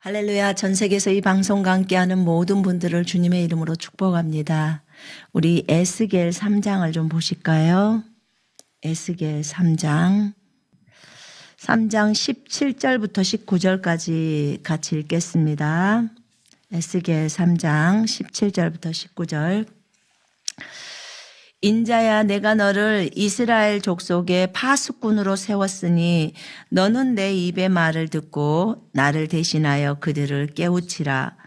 할렐루야. 전 세계에서 이 방송과 함께하는 모든 분들을 주님의 이름으로 축복합니다. 우리 에스겔 3장을 좀 보실까요? 에스겔 3장 17절부터 19절까지 같이 읽겠습니다. 에스겔 3장 17절부터 19절. 인자야, 내가 너를 이스라엘 족속의 파수꾼으로 세웠으니 너는 내 입의 말을 듣고 나를 대신하여 그들을 깨우치라.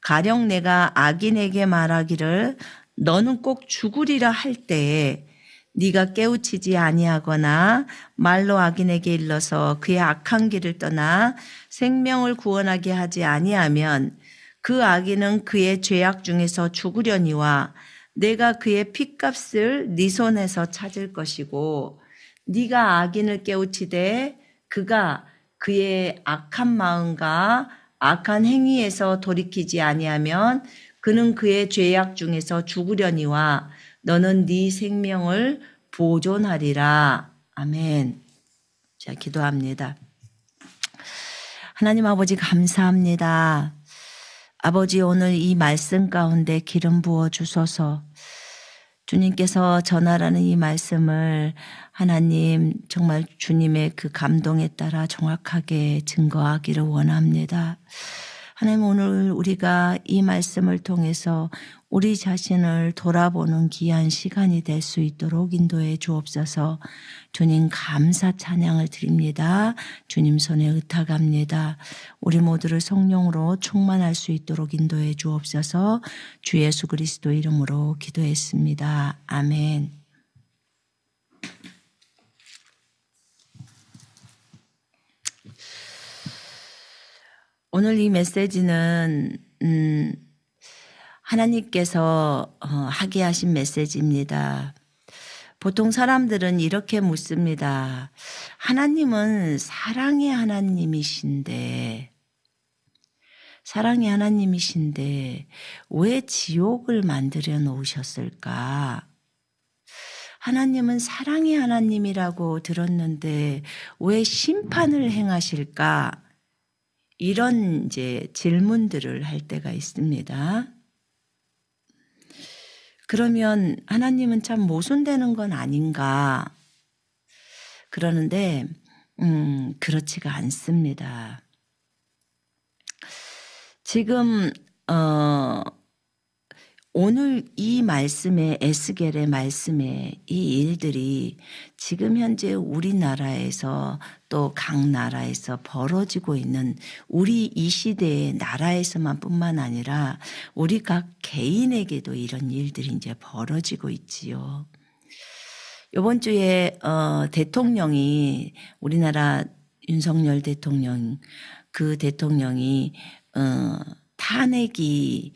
가령 내가 악인에게 말하기를 너는 꼭 죽으리라 할 때에 네가 깨우치지 아니하거나 말로 악인에게 일러서 그의 악한 길을 떠나 생명을 구원하게 하지 아니하면 그 악인은 그의 죄악 중에서 죽으려니와 내가 그의 핏값을 네 손에서 찾을 것이고 네가 악인을 깨우치되 그가 그의 악한 마음과 악한 행위에서 돌이키지 아니하면 그는 그의 죄악 중에서 죽으려니와 너는 네 생명을 보존하리라. 아멘. 자, 기도합니다. 하나님 아버지 감사합니다. 아버지, 오늘 이 말씀 가운데 기름 부어 주소서. 주님께서 전하라는 이 말씀을 하나님 정말 주님의 그 감동에 따라 정확하게 증거하기를 원합니다. 하나님, 오늘 우리가 이 말씀을 통해서 우리 자신을 돌아보는 귀한 시간이 될 수 있도록 인도해 주옵소서. 주님 감사 찬양을 드립니다. 주님 손에 의탁합니다. 우리 모두를 성령으로 충만할 수 있도록 인도해 주옵소서. 주 예수 그리스도 이름으로 기도했습니다. 아멘. 오늘 이 메시지는 하나님께서 하게 하신 메시지입니다. 보통 사람들은 이렇게 묻습니다. 하나님은 사랑의 하나님이신데 왜 지옥을 만들어 놓으셨을까? 하나님은 사랑의 하나님이라고 들었는데 왜 심판을 행하실까? 이런 이제 질문들을 할 때가 있습니다. 그러면 하나님은 참 모순되는 건 아닌가? 그러는데 그렇지가 않습니다. 지금 오늘 이 말씀에 에스겔의 말씀에 이 일들이 지금 현재 우리나라에서 또 각 나라에서 벌어지고 있는 우리 이 시대의 나라에서만 뿐만 아니라 우리 각 개인에게도 이런 일들이 이제 벌어지고 있지요. 이번 주에 대통령이 우리나라 윤석열 대통령 그 대통령이 탄핵이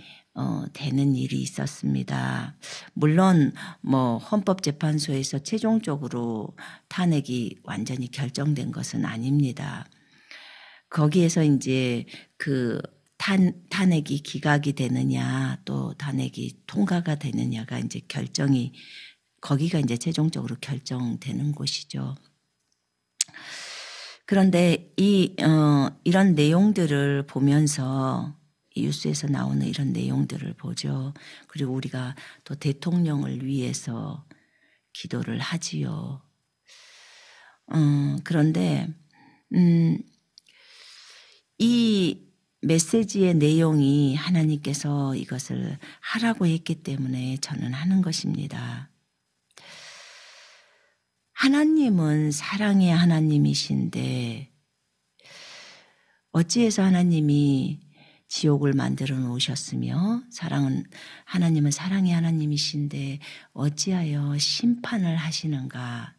되는 일이 있었습니다. 물론 헌법재판소에서 최종적으로 탄핵이 완전히 결정된 것은 아닙니다. 거기에서 이제 그 탄핵이 기각이 되느냐 또 탄핵이 통과가 되느냐가 이제 거기가 이제 최종적으로 결정되는 곳이죠. 그런데 이런 내용들을 보면서 이 뉴스에서 나오는 이런 내용들을 보죠. 그리고 우리가 또 대통령을 위해서 기도를 하지요. 그런데 이 메시지의 내용이 하나님께서 이것을 하라고 했기 때문에 저는 하는 것입니다. 하나님은 사랑의 하나님이신데 어찌해서 하나님이 지옥을 만들어 놓으셨으며 하나님은 사랑의 하나님이신데 어찌하여 심판을 하시는가?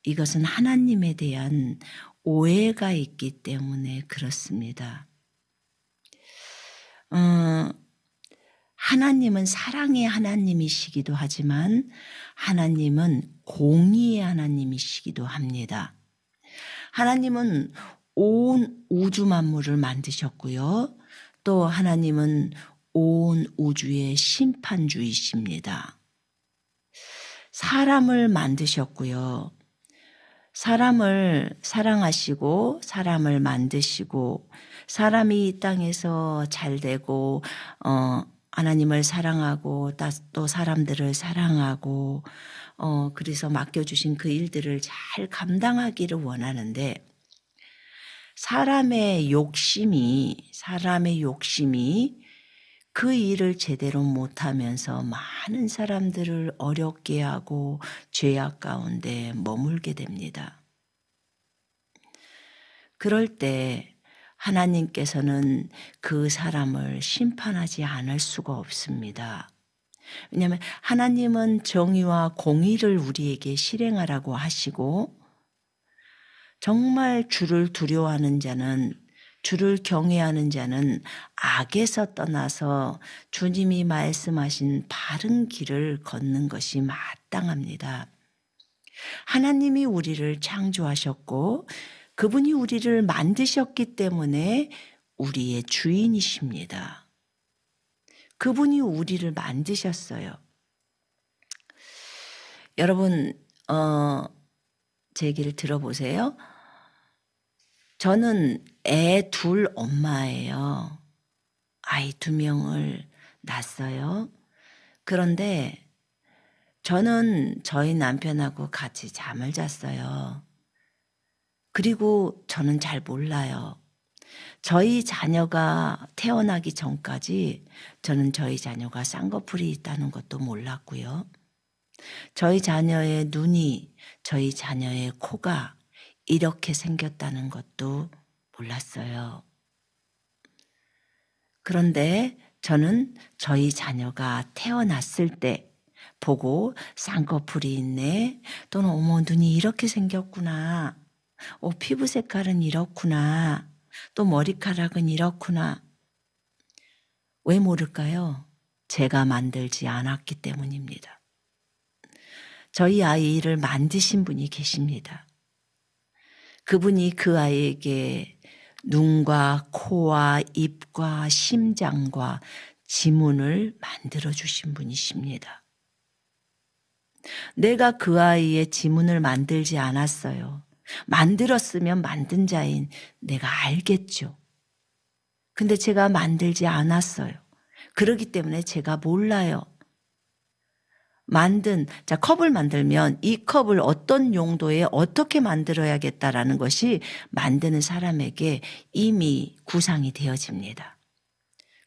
이것은 하나님에 대한 오해가 있기 때문에 그렇습니다. 하나님은 사랑의 하나님이시기도 하지만 하나님은 공의의 하나님이시기도 합니다. 하나님은 온 우주 만물을 만드셨고요. 또 하나님은 온 우주의 심판주이십니다. 사람을 만드셨고요. 사람을 사랑하시고 사람을 만드시고 사람이 이 땅에서 잘 되고 하나님을 사랑하고 또 사람들을 사랑하고 그래서 맡겨주신 그 일들을 잘 감당하기를 원하는데 사람의 욕심이 그 일을 제대로 못하면서 많은 사람들을 어렵게 하고 죄악 가운데 머물게 됩니다. 그럴 때 하나님께서는 그 사람을 심판하지 않을 수가 없습니다. 왜냐하면 하나님은 정의와 공의를 우리에게 실행하라고 하시고 정말 주를 두려워하는 자는 주를 경외하는 자는 악에서 떠나서 주님이 말씀하신 바른 길을 걷는 것이 마땅합니다. 하나님이 우리를 창조하셨고 그분이 우리를 만드셨기 때문에 우리의 주인이십니다. 그분이 우리를 만드셨어요. 여러분 제 얘기를 들어보세요. 저는 애 둘 엄마예요. 아이 2명을 낳았어요. 그런데 저는 저희 남편하고 같이 잠을 잤어요. 그리고 저는 잘 몰라요. 저희 자녀가 태어나기 전까지 저는 저희 자녀가 쌍꺼풀이 있다는 것도 몰랐고요. 저희 자녀의 눈이, 저희 자녀의 코가 이렇게 생겼다는 것도 몰랐어요. 그런데 저는 저희 자녀가 태어났을 때 보고 쌍꺼풀이 있네, 또는 어머 눈이 이렇게 생겼구나, 피부 색깔은 이렇구나, 또 머리카락은 이렇구나. 왜 모를까요? 제가 만들지 않았기 때문입니다. 저희 아이를 만드신 분이 계십니다. 그분이 그 아이에게 눈과 코와 입과 심장과 지문을 만들어 주신 분이십니다. 내가 그 아이의 지문을 만들지 않았어요. 만들었으면 만든 자인 내가 알겠죠. 근데 제가 만들지 않았어요. 그렇기 때문에 제가 몰라요. 컵을 만들면 이 컵을 어떤 용도에 어떻게 만들어야겠다라는 것이 만드는 사람에게 이미 구상이 되어집니다.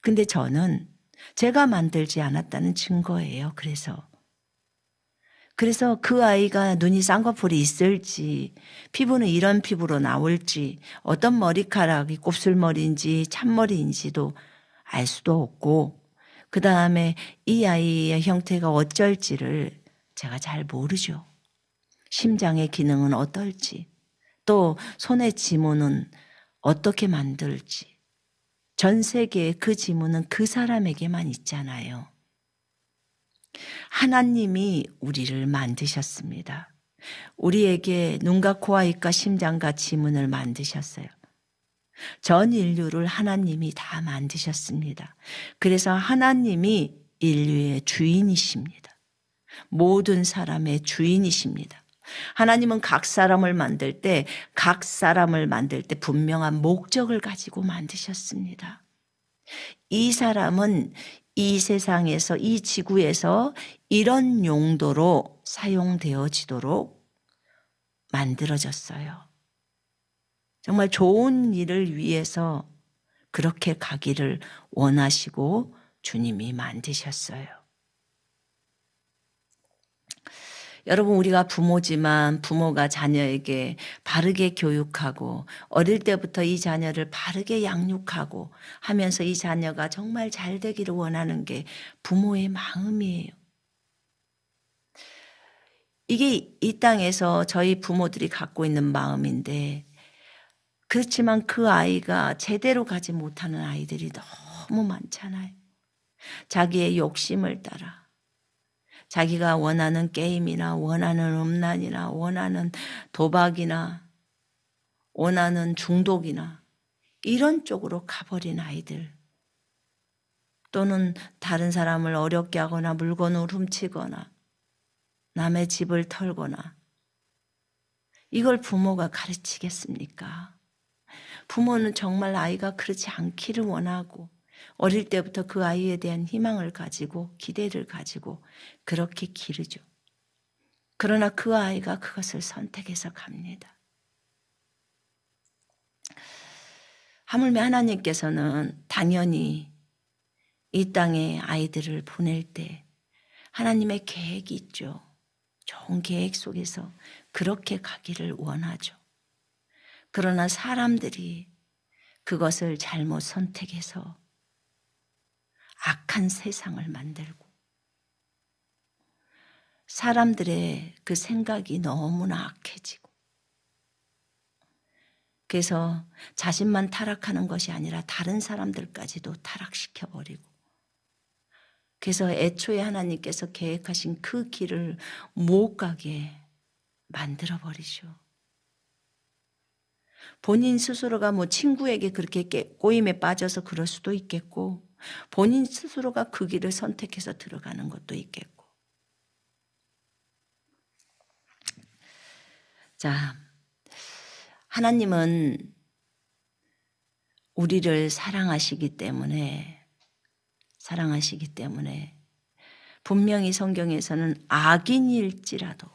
근데 저는 제가 만들지 않았다는 증거예요. 그래서 그 아이가 눈이 쌍꺼풀이 있을지, 피부는 이런 피부로 나올지, 어떤 머리카락이 곱슬머리인지 참머리인지도 알 수도 없고, 그 다음에 이 아이의 형태가 어쩔지를 제가 잘 모르죠. 심장의 기능은 어떨지, 또 손의 지문은 어떻게 만들지. 전 세계의 그 지문은 그 사람에게만 있잖아요. 하나님이 우리를 만드셨습니다. 우리에게 눈과 코와 입과 심장과 지문을 만드셨어요. 전 인류를 하나님이 다 만드셨습니다. 그래서 하나님이 인류의 주인이십니다. 모든 사람의 주인이십니다. 하나님은 각 사람을 만들 때 분명한 목적을 가지고 만드셨습니다. 이 사람은 이 세상에서, 이 지구에서 이런 용도로 사용되어지도록 만들어졌어요. 정말 좋은 일을 위해서 그렇게 가기를 원하시고 주님이 만드셨어요. 여러분, 우리가 부모지만 부모가 자녀에게 바르게 교육하고 어릴 때부터 이 자녀를 바르게 양육하고 하면서 이 자녀가 정말 잘 되기를 원하는 게 부모의 마음이에요. 이게 이 땅에서 저희 부모들이 갖고 있는 마음인데, 그렇지만 그 아이가 제대로 가지 못하는 아이들이 너무 많잖아요. 자기의 욕심을 따라 자기가 원하는 게임이나 원하는 음란이나 원하는 도박이나 원하는 중독이나 이런 쪽으로 가버린 아이들, 또는 다른 사람을 어렵게 하거나 물건을 훔치거나 남의 집을 털거나, 이걸 부모가 가르치겠습니까? 부모는 정말 아이가 그렇지 않기를 원하고 어릴 때부터 그 아이에 대한 희망을 가지고 기대를 가지고 그렇게 기르죠. 그러나 그 아이가 그것을 선택해서 갑니다. 하물며 하나님께서는 당연히 이 땅에 아이들을 보낼 때 하나님의 계획이 있죠. 좋은 계획 속에서 그렇게 가기를 원하죠. 그러나 사람들이 그것을 잘못 선택해서 악한 세상을 만들고 사람들의 그 생각이 너무나 악해지고 그래서 자신만 타락하는 것이 아니라 다른 사람들까지도 타락시켜버리고 그래서 애초에 하나님께서 계획하신 그 길을 못 가게 만들어버리죠. 본인 스스로가 뭐 친구에게 그렇게 꼬임에 빠져서 그럴 수도 있겠고 본인 스스로가 그 길을 선택해서 들어가는 것도 있겠고. 자, 하나님은 우리를 사랑하시기 때문에 분명히 성경에서는 악인일지라도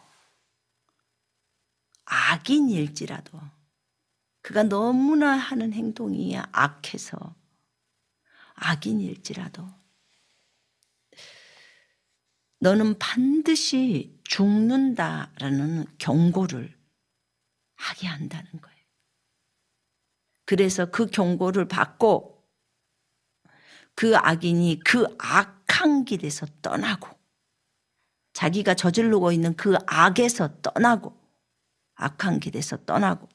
그가 너무나 하는 행동이 악해서 악인일지라도 너는 반드시 죽는다라는 경고를 하게 한다는 거예요. 그래서 그 경고를 받고 그 악인이 그 악한 길에서 떠나고 자기가 저지르고 있는 그 악에서 떠나고 악한 길에서 떠나고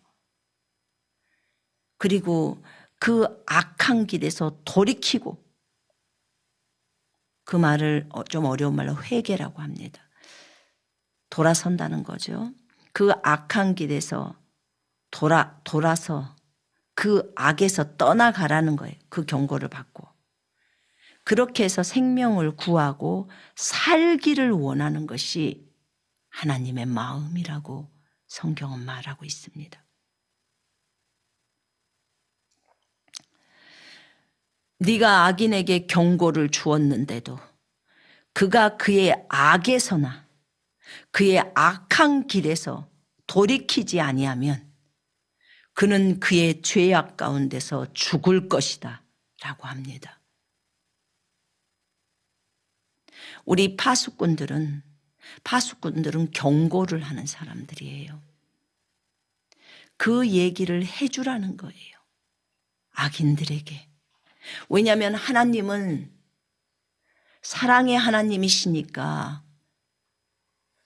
그리고 그 악한 길에서 돌이키고 그 말을 좀 어려운 말로 회개라고 합니다. 돌아선다는 거죠. 그 악한 길에서 돌아서 그 악에서 떠나가라는 거예요. 그 경고를 받고. 그렇게 해서 생명을 구하고 살기를 원하는 것이 하나님의 마음이라고 성경은 말하고 있습니다. 네가 악인에게 경고를 주었는데도 그가 그의 악에서나 그의 악한 길에서 돌이키지 아니하면 그는 그의 죄악 가운데서 죽을 것이다 라고 합니다. 우리 파수꾼들은 경고를 하는 사람들이에요. 그 얘기를 해주라는 거예요. 악인들에게. 왜냐하면 하나님은 사랑의 하나님이시니까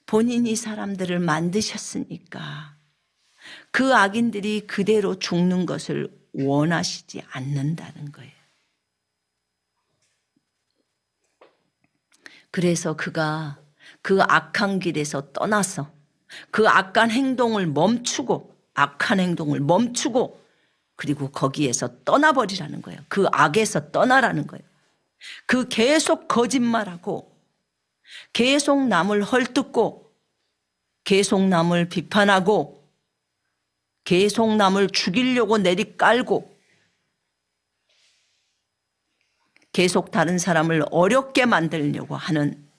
본인이 사람들을 만드셨으니까 그 악인들이 그대로 죽는 것을 원하시지 않는다는 거예요. 그래서 그가 그 악한 길에서 떠나서 그 악한 행동을 멈추고 그리고 거기에서 떠나버리라는 거예요. 그 악에서 떠나라는 거예요. 그 계속 거짓말하고 계속 남을 헐뜯고 계속 남을 비판하고 계속 남을 죽이려고 내리깔고 계속 다른 사람을 어렵게 만들려고 하는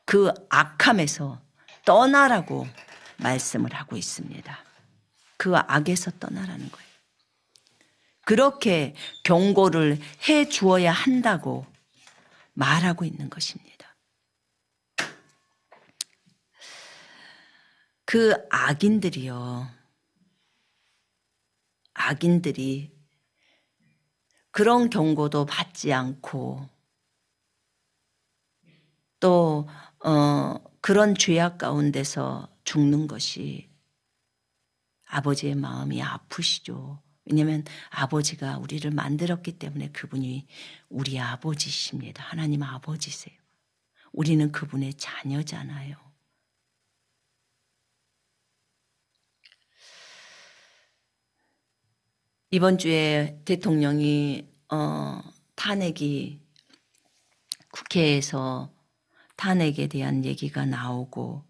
그 악함에서 떠나라고 말씀을 하고 있습니다. 그 악에서 떠나라는 거예요. 그렇게 경고를 해 주어야 한다고 말하고 있는 것입니다. 그 악인들이 그런 경고도 받지 않고 또 그런 죄악 가운데서 죽는 것이 아버지의 마음이 아프시죠. 왜냐하면 아버지가 우리를 만들었기 때문에 그분이 우리 아버지십니다. 하나님 아버지세요. 우리는 그분의 자녀잖아요. 이번 주에 대통령이 탄핵이 국회에서 탄핵에 대한 얘기가 나오고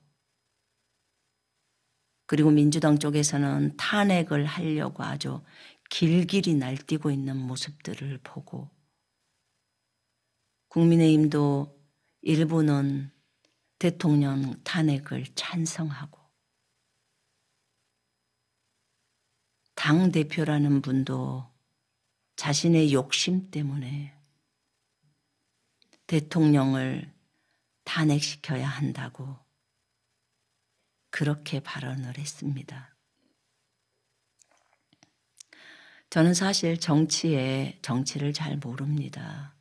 그리고 민주당 쪽에서는 탄핵을 하려고 아주 길길이 날뛰고 있는 모습들을 보고 국민의힘도 일부는 대통령 탄핵을 찬성하고 당대표라는 분도 자신의 욕심 때문에 대통령을 탄핵시켜야 한다고 그렇게 발언을 했습니다. 저는 사실 정치를 잘 모릅니다.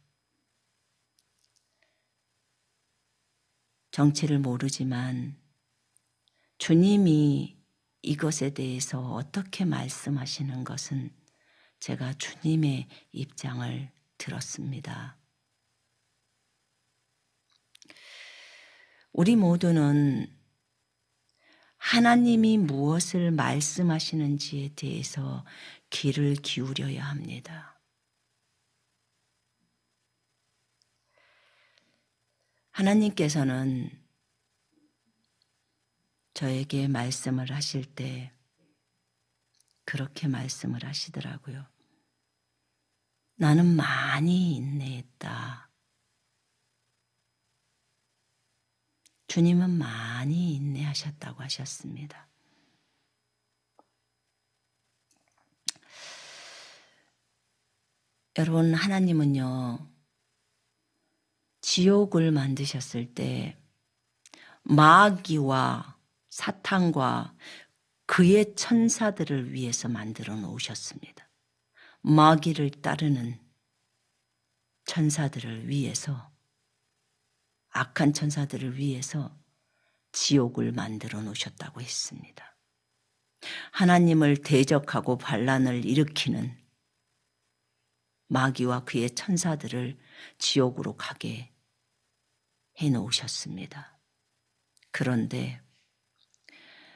정치를 모르지만 주님이 이것에 대해서 어떻게 말씀하시는 것은 제가 주님의 입장을 들었습니다. 우리 모두는 하나님이 무엇을 말씀하시는지에 대해서 귀를 기울여야 합니다. 하나님께서는 저에게 말씀을 하실 때 그렇게 말씀을 하시더라고요. 나는 많이 인내했다. 주님은 많이 인내하셨다고 하셨습니다. 여러분, 하나님은요, 지옥을 만드셨을 때 마귀와 사탄과 그의 천사들을 위해서 만들어 놓으셨습니다. 마귀를 따르는 천사들을 위해서, 악한 천사들을 위해서 지옥을 만들어 놓으셨다고 했습니다. 하나님을 대적하고 반란을 일으키는 마귀와 그의 천사들을 지옥으로 가게 해놓으셨습니다. 그런데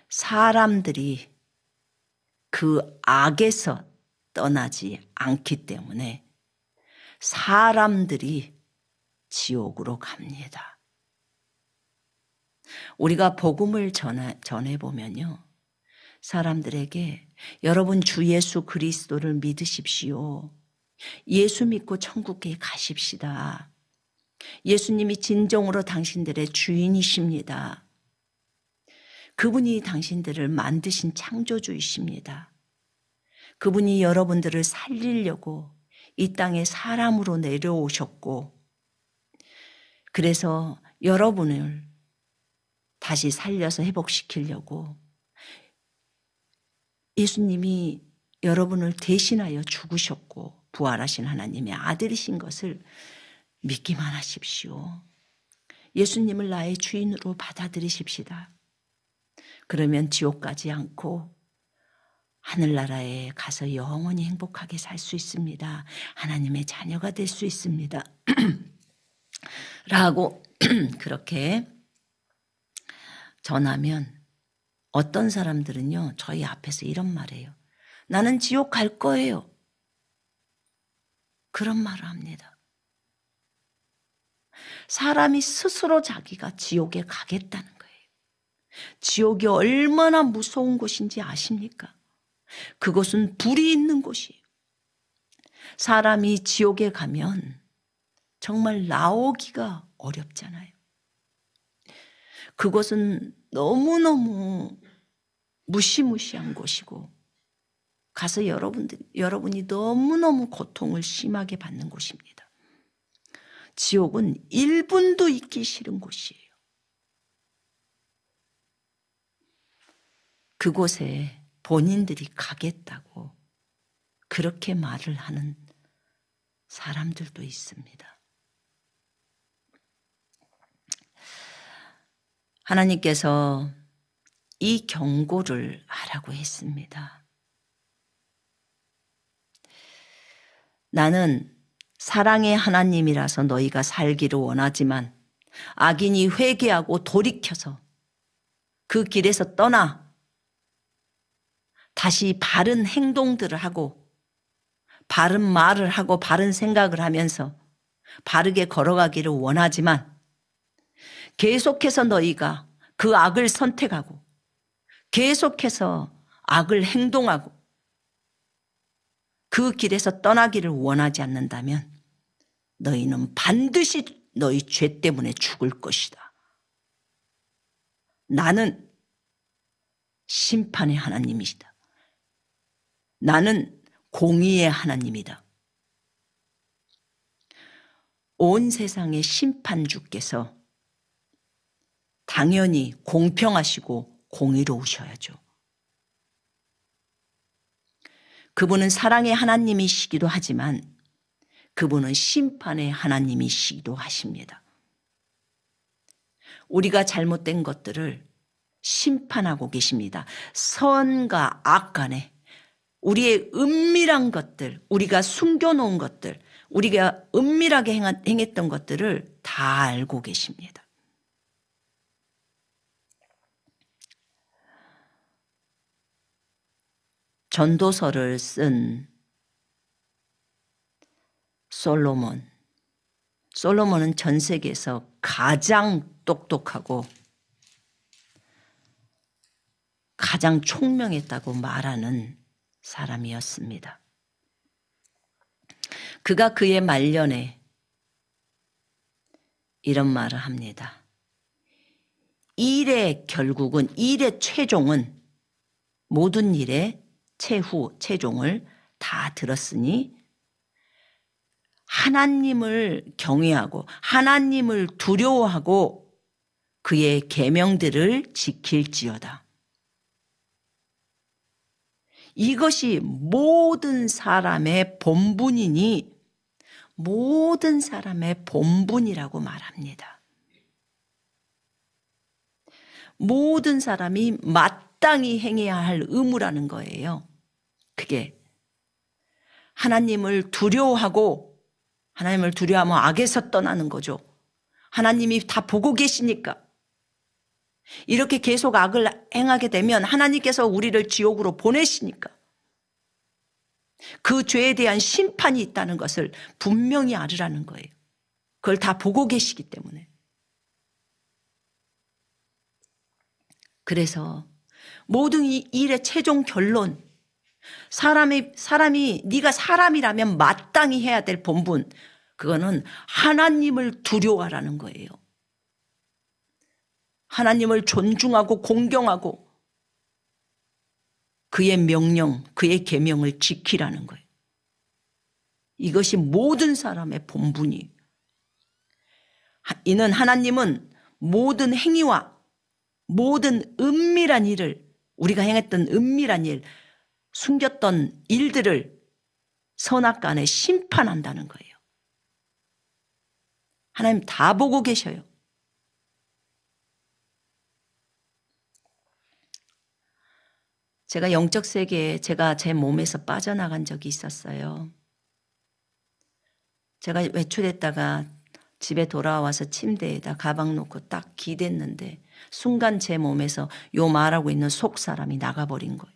사람들이 그 악에서 떠나지 않기 때문에 사람들이 지옥으로 갑니다. 우리가 복음을 전해보면요, 사람들에게 여러분 주 예수 그리스도를 믿으십시오. 예수 믿고 천국에 가십시다. 예수님이 진정으로 당신들의 주인이십니다. 그분이 당신들을 만드신 창조주이십니다. 그분이 여러분들을 살리려고 이 땅에 사람으로 내려오셨고, 그래서 여러분을 다시 살려서 회복시키려고 예수님이 여러분을 대신하여 죽으셨고 부활하신 하나님의 아들이신 것을 믿기만 하십시오. 예수님을 나의 주인으로 받아들이십시다. 그러면 지옥 가지 않고 하늘나라에 가서 영원히 행복하게 살 수 있습니다. 하나님의 자녀가 될 수 있습니다. 라고 그렇게 전하면 어떤 사람들은요, 저희 앞에서 이런 말해요. 나는 지옥 갈 거예요. 그런 말을 합니다. 사람이 스스로 자기가 지옥에 가겠다는 거예요. 지옥이 얼마나 무서운 곳인지 아십니까? 그것은 불이 있는 곳이에요. 사람이 지옥에 가면 정말 나오기가 어렵잖아요. 그것은 너무너무 무시무시한 곳이고 가서 여러분이 너무너무 고통을 심하게 받는 곳입니다. 지옥은 1분도 있기 싫은 곳이에요. 그곳에 본인들이 가겠다고 그렇게 말을 하는 사람들도 있습니다. 하나님께서 이 경고를 하라고 했습니다. 나는 사랑의 하나님이라서 너희가 살기를 원하지만 악인이 회개하고 돌이켜서 그 길에서 떠나 다시 바른 행동들을 하고 바른 말을 하고 바른 생각을 하면서 바르게 걸어가기를 원하지만 계속해서 너희가 그 악을 선택하고 계속해서 악을 행동하고 그 길에서 떠나기를 원하지 않는다면 너희는 반드시 너희 죄 때문에 죽을 것이다. 나는 심판의 하나님이시다. 나는 공의의 하나님이다. 온 세상의 심판주께서 당연히 공평하시고 공의로우셔야죠. 그분은 사랑의 하나님이시기도 하지만 그분은 심판의 하나님이시기도 하십니다. 우리가 잘못된 것들을 심판하고 계십니다. 선과 악 간에 우리의 은밀한 것들, 우리가 숨겨놓은 것들, 우리가 은밀하게 행했던 것들을 다 알고 계십니다. 전도서를 쓴 솔로몬은 전 세계에서 가장 똑똑하고 가장 총명했다고 말하는 사람이었습니다. 그가 그의 말년에 이런 말을 합니다. 일의 결국은, 일의 최종은, 모든 일의 최종을 다 들었으니 하나님을 경외하고 하나님을 두려워하고 그의 계명들을 지킬지어다. 이것이 모든 사람의 본분이니 모든 사람의 본분이라고 말합니다. 모든 사람이 마땅히 행해야 할 의무라는 거예요. 그게 하나님을 두려워하면 악에서 떠나는 거죠. 하나님이 다 보고 계시니까. 이렇게 계속 악을 행하게 되면 하나님께서 우리를 지옥으로 보내시니까 그 죄에 대한 심판이 있다는 것을 분명히 알으라는 거예요. 그걸 다 보고 계시기 때문에. 그래서 모든 이 일의 최종 결론, 사람이 네가 사람이라면 마땅히 해야 될 본분, 그거는 하나님을 두려워하라는 거예요. 하나님을 존중하고 공경하고 그의 명령, 그의 계명을 지키라는 거예요. 이것이 모든 사람의 본분이에요. 이는 하나님은 모든 행위와 모든 은밀한 일을, 우리가 행했던 은밀한 일, 숨겼던 일들을 선악간에 심판한다는 거예요. 하나님 다 보고 계셔요. 제가 영적 세계에 제가 제 몸에서 빠져나간 적이 있었어요. 제가 외출했다가 집에 돌아와서 침대에다 가방 놓고 딱 기댔는데 순간 제 몸에서 요 말하고 있는 속 사람이 나가버린 거예요.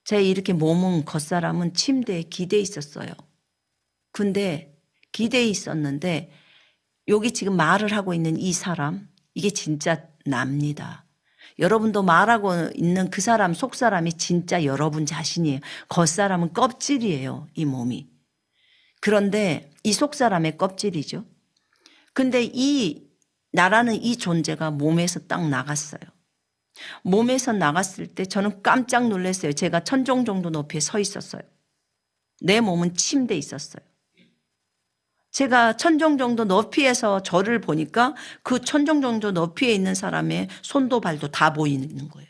제 이렇게 몸은 겉사람은 침대에 기대 있었어요. 근데 기대 있었는데 여기 지금 말을 하고 있는 이 사람, 이게 진짜 납니다. 여러분도 말하고 있는 그 사람, 속 사람이 진짜 여러분 자신이에요. 겉사람은 껍질이에요, 이 몸이. 그런데 이 속 사람의 껍질이죠. 근데 나라는 이 존재가 몸에서 딱 나갔어요. 몸에서 나갔을 때 저는 깜짝 놀랐어요. 제가 천정 정도 높이에 서 있었어요. 내 몸은 침대에 있었어요. 제가 천정 정도 높이에서 저를 보니까 그 천정 정도 높이에 있는 사람의 손도 발도 다 보이는 거예요.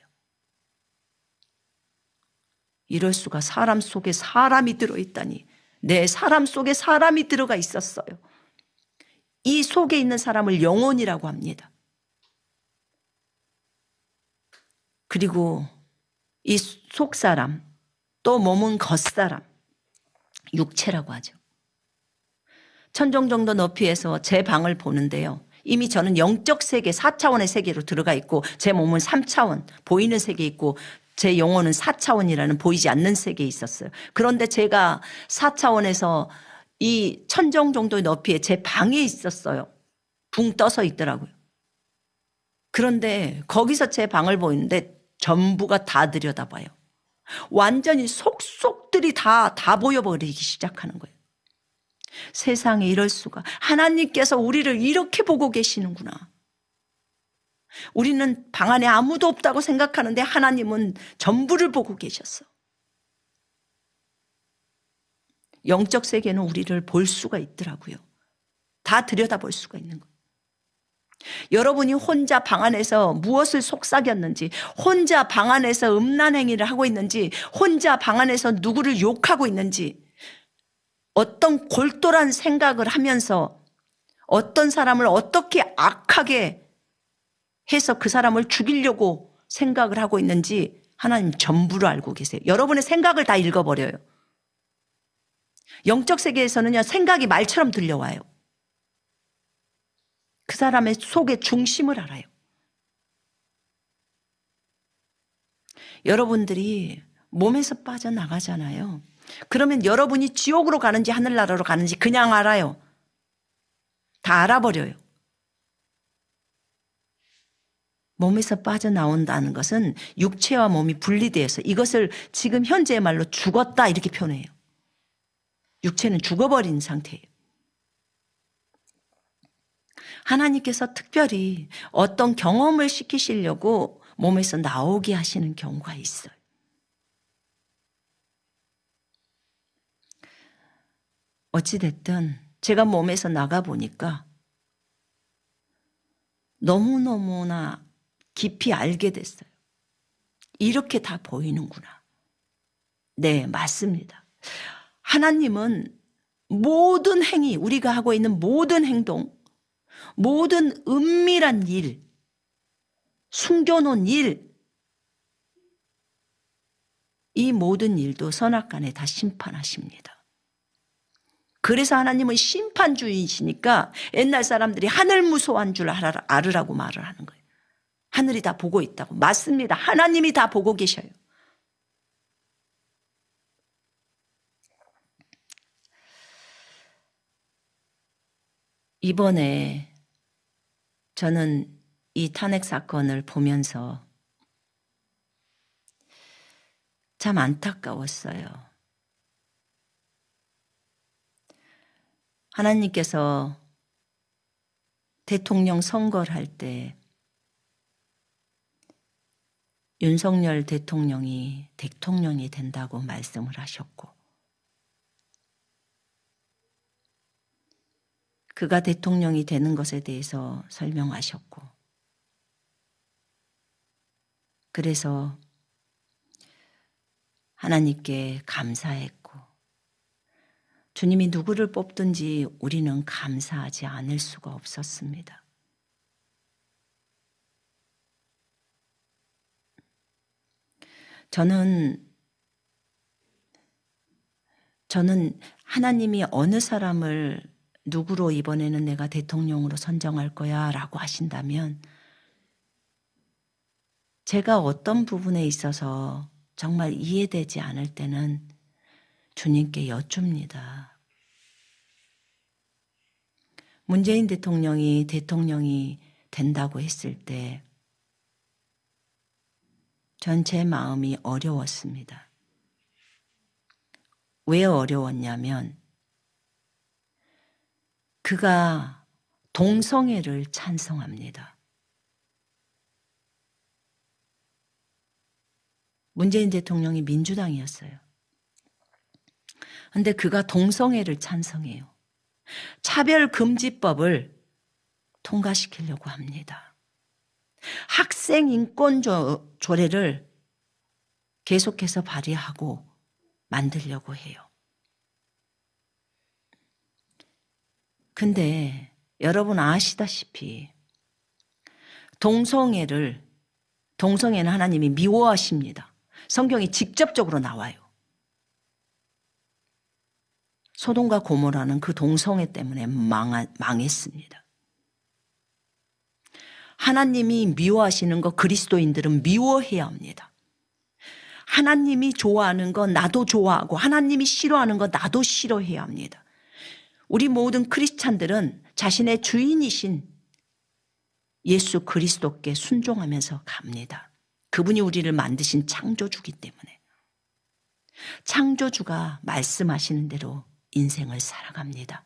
이럴 수가, 사람 속에 사람이 들어있다니. 내 사람 속에 사람이 들어가 있었어요. 이 속에 있는 사람을 영혼이라고 합니다. 그리고 이 속사람, 또 몸은 겉사람, 육체라고 하죠. 천정 정도 높이에서 제 방을 보는데요. 이미 저는 영적 세계, 4차원의 세계로 들어가 있고 제 몸은 3차원, 보이는 세계에 있고 제 영혼은 4차원이라는 보이지 않는 세계에 있었어요. 그런데 제가 4차원에서 이 천정 정도의 높이에 제 방에 있었어요. 붕 떠서 있더라고요. 그런데 거기서 제 방을 보이는데 전부가 다 들여다봐요. 완전히 속속들이 다 보여버리기 시작하는 거예요. 세상에 이럴 수가. 하나님께서 우리를 이렇게 보고 계시는구나. 우리는 방 안에 아무도 없다고 생각하는데 하나님은 전부를 보고 계셨어. 영적 세계는 우리를 볼 수가 있더라고요. 다 들여다볼 수가 있는 거예요. 여러분이 혼자 방 안에서 무엇을 속삭였는지, 혼자 방 안에서 음란 행위를 하고 있는지, 혼자 방 안에서 누구를 욕하고 있는지, 어떤 골똘한 생각을 하면서 어떤 사람을 어떻게 악하게 해서 그 사람을 죽이려고 생각을 하고 있는지 하나님 전부를 알고 계세요. 여러분의 생각을 다 읽어버려요. 영적 세계에서는요, 생각이 말처럼 들려와요. 그 사람의 속의 중심을 알아요. 여러분들이 몸에서 빠져나가잖아요. 그러면 여러분이 지옥으로 가는지 하늘나라로 가는지 그냥 알아요. 다 알아버려요. 몸에서 빠져나온다는 것은 육체와 몸이 분리되어서 이것을 지금 현재의 말로 죽었다 이렇게 표현해요. 육체는 죽어버린 상태예요. 하나님께서 특별히 어떤 경험을 시키시려고 몸에서 나오게 하시는 경우가 있어요. 어찌됐든 제가 몸에서 나가보니까 너무너무나 깊이 알게 됐어요. 이렇게 다 보이는구나. 네, 맞습니다. 하나님은 모든 행위, 우리가 하고 있는 모든 행동, 모든 은밀한 일, 숨겨놓은 일, 이 모든 일도 선악간에 다 심판하십니다. 그래서 하나님은 심판주의이시니까 옛날 사람들이 하늘 무서워한 줄 알으라고 말을 하는 거예요. 하늘이 다 보고 있다고. 맞습니다. 하나님이 다 보고 계셔요. 이번에 저는 이 탄핵 사건을 보면서 참 안타까웠어요. 하나님께서 대통령 선거를 할 때 윤석열 대통령이 대통령이 된다고 말씀을 하셨고 그가 대통령이 되는 것에 대해서 설명하셨고 그래서 하나님께 감사했고 주님이 누구를 뽑든지 우리는 감사하지 않을 수가 없었습니다. 저는 하나님이 어느 사람을 누구로 이번에는 내가 대통령으로 선정할 거야 라고 하신다면 제가 어떤 부분에 있어서 정말 이해되지 않을 때는 주님께 여쭙니다. 문재인 대통령이 된다고 했을 때 전 제 마음이 어려웠습니다. 왜 어려웠냐면 그가 동성애를 찬성합니다. 문재인 대통령이 민주당이었어요. 그런데 그가 동성애를 찬성해요. 차별금지법을 통과시키려고 합니다. 학생 인권 조례를 계속해서 발의하고 만들려고 해요. 근데 여러분 아시다시피 동성애는 하나님이 미워하십니다. 성경이 직접적으로 나와요. 소돔과 고모라는 그 동성애 때문에 망했습니다. 하나님이 미워하시는 거 그리스도인들은 미워해야 합니다. 하나님이 좋아하는 거 나도 좋아하고 하나님이 싫어하는 거 나도 싫어해야 합니다. 우리 모든 크리스찬들은 자신의 주인이신 예수 그리스도께 순종하면서 갑니다. 그분이 우리를 만드신 창조주기 때문에. 창조주가 말씀하시는 대로 인생을 살아갑니다.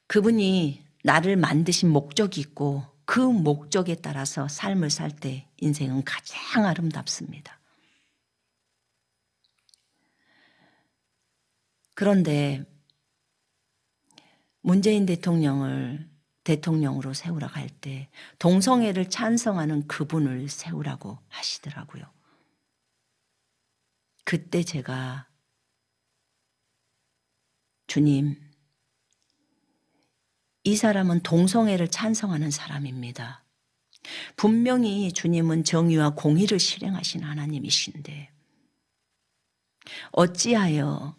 그분이 나를 만드신 목적이 있고 그 목적에 따라서 삶을 살 때 인생은 가장 아름답습니다. 그런데 문재인 대통령을 대통령으로 세우러 갈 때 동성애를 찬성하는 그분을 세우라고 하시더라고요. 그때 제가 주님, 이 사람은 동성애를 찬성하는 사람입니다. 분명히 주님은 정의와 공의를 실행하신 하나님이신데 어찌하여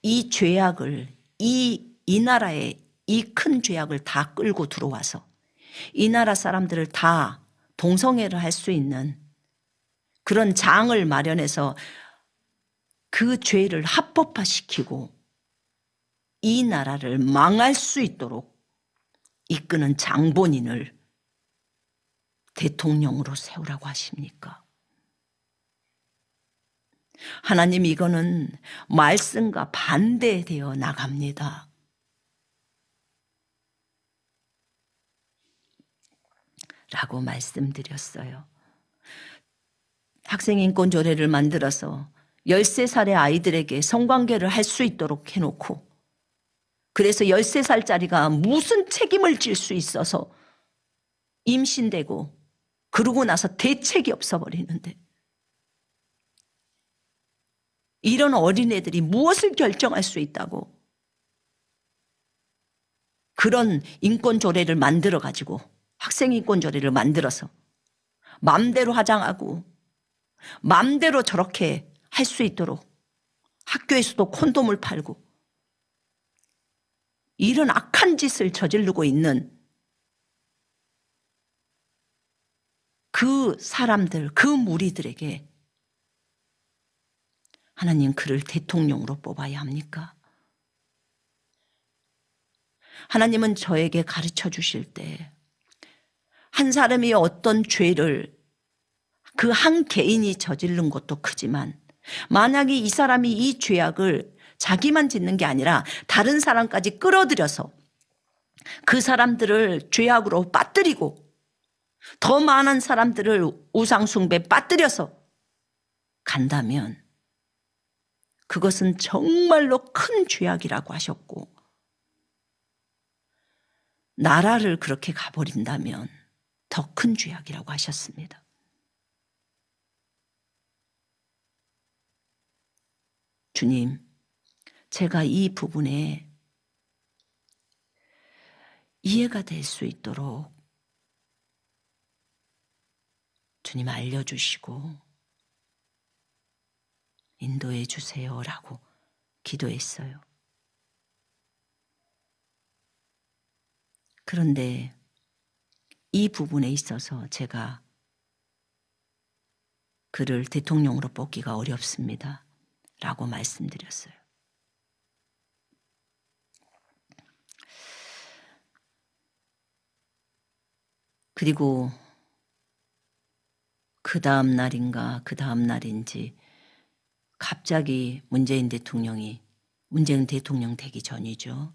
이 죄악을 이 나라에 이 큰 죄악을 다 끌고 들어와서 이 나라 사람들을 다 동성애를 할 수 있는 그런 장을 마련해서 그 죄를 합법화시키고 이 나라를 망할 수 있도록 이끄는 장본인을 대통령으로 세우라고 하십니까? 하나님, 이거는 말씀과 반대되어 나갑니다. 라고 말씀드렸어요. 학생인권조례를 만들어서 13살의 아이들에게 성관계를 할 수 있도록 해놓고 그래서 13살짜리가 무슨 책임을 질 수 있어서 임신되고 그러고 나서 대책이 없어버리는데 이런 어린애들이 무엇을 결정할 수 있다고 그런 인권조례를 만들어가지고 학생인권조례를 만들어서 마음대로 화장하고 마음대로 저렇게 할 수 있도록 학교에서도 콘돔을 팔고 이런 악한 짓을 저지르고 있는 그 사람들, 그 무리들에게 하나님 그를 대통령으로 뽑아야 합니까? 하나님은 저에게 가르쳐 주실 때 한 사람이 어떤 죄를 그 한 개인이 저지른 것도 크지만 만약에 이 사람이 이 죄악을 자기만 짓는 게 아니라 다른 사람까지 끌어들여서 그 사람들을 죄악으로 빠뜨리고 더 많은 사람들을 우상숭배에 빠뜨려서 간다면 그것은 정말로 큰 죄악이라고 하셨고 나라를 그렇게 가버린다면 더 큰 죄악이라고 하셨습니다. 주님, 제가 이 부분에 이해가 될 수 있도록 주님 알려주시고 인도해 주세요라고 기도했어요. 그런데 이 부분에 있어서 제가 그를 대통령으로 뽑기가 어렵습니다. 라고 말씀드렸어요. 그리고 그 다음 날인가 그 다음 날인지 갑자기 문재인 대통령 되기 전이죠.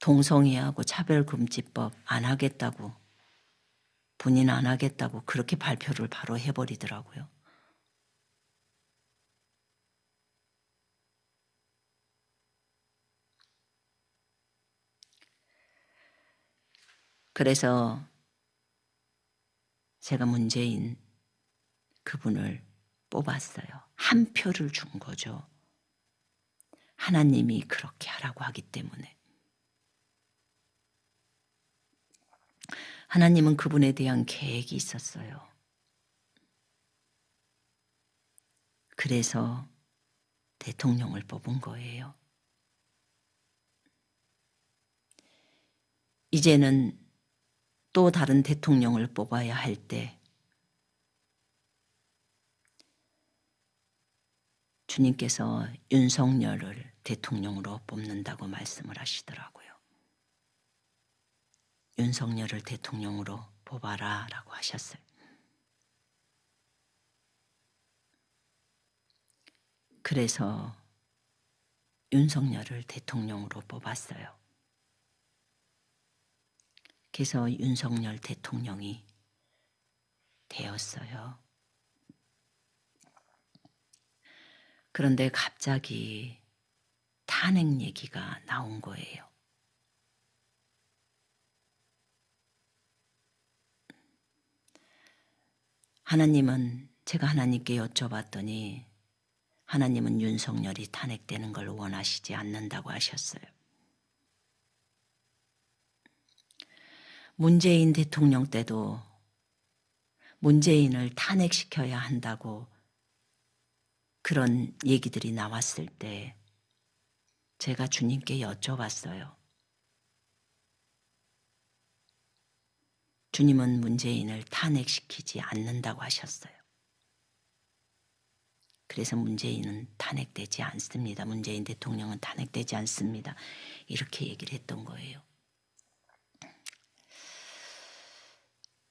동성애하고 차별금지법 안 하겠다고 본인 안 하겠다고 그렇게 발표를 바로 해버리더라고요. 그래서 제가 문재인 그분을 뽑았어요. 한 표를 준 거죠. 하나님이 그렇게 하라고 하기 때문에. 하나님은 그분에 대한 계획이 있었어요. 그래서 대통령을 뽑은 거예요. 이제는 또 다른 대통령을 뽑아야 할 때 주님께서 윤석열을 대통령으로 뽑는다고 말씀을 하시더라고요. 윤석열을 대통령으로 뽑아라 라고 하셨어요. 그래서 윤석열을 대통령으로 뽑았어요. 그래서 윤석열 대통령이 되었어요. 그런데 갑자기 탄핵 얘기가 나온 거예요. 하나님은, 제가 하나님께 여쭤봤더니 하나님은 윤석열이 탄핵되는 걸 원하시지 않는다고 하셨어요. 문재인 대통령 때도 문재인을 탄핵시켜야 한다고 그런 얘기들이 나왔을 때 제가 주님께 여쭤봤어요. 주님은 문재인을 탄핵시키지 않는다고 하셨어요. 그래서 문재인은 탄핵되지 않습니다. 문재인 대통령은 탄핵되지 않습니다. 이렇게 얘기를 했던 거예요.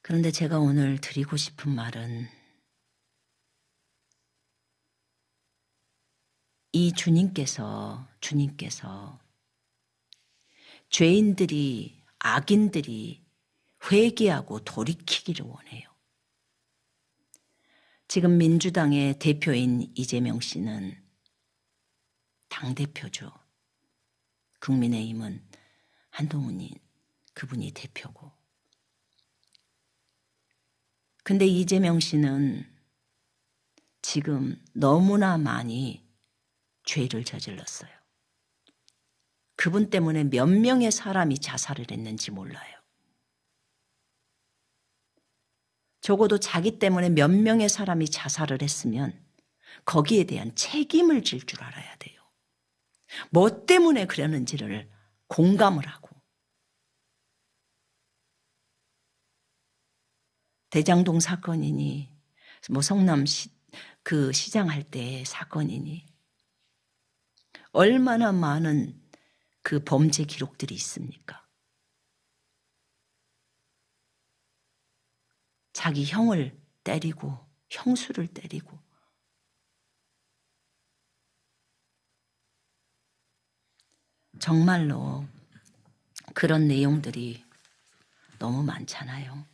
그런데 제가 오늘 드리고 싶은 말은 이 주님께서 죄인들이, 악인들이 회개하고 돌이키기를 원해요. 지금 민주당의 대표인 이재명 씨는 당대표죠. 국민의힘은 한동훈이 그분이 대표고. 근데 이재명 씨는 지금 너무나 많이 죄를 저질렀어요. 그분 때문에 몇 명의 사람이 자살을 했는지 몰라요. 적어도 자기 때문에 몇 명의 사람이 자살을 했으면 거기에 대한 책임을 질 줄 알아야 돼요. 뭐 때문에 그러는지를 공감을 하고. 대장동 사건이니 뭐 성남 그 시장할 때 사건이니 얼마나 많은 그 범죄 기록들이 있습니까? 자기 형을 때리고 형수를 때리고 정말로 그런 내용들이 너무 많잖아요.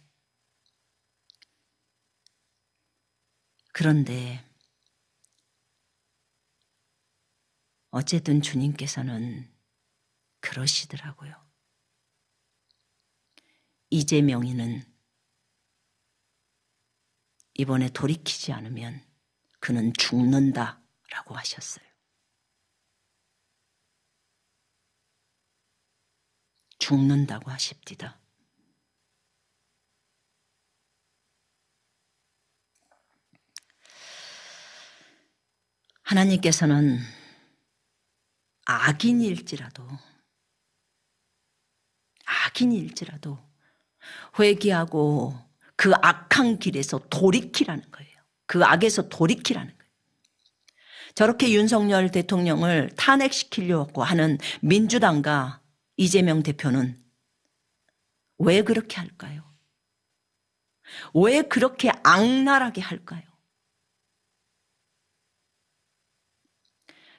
그런데 어쨌든 주님께서는 그러시더라고요. 이재명이는 이번에 돌이키지 않으면 그는 죽는다라고 하셨어요. 죽는다고 하십니다. 하나님께서는 악인일지라도 회개하고 그 악한 길에서 돌이키라는 거예요. 그 악에서 돌이키라는 거예요. 저렇게 윤석열 대통령을 탄핵시키려고 하는 민주당과 이재명 대표는 왜 그렇게 할까요? 왜 그렇게 악랄하게 할까요?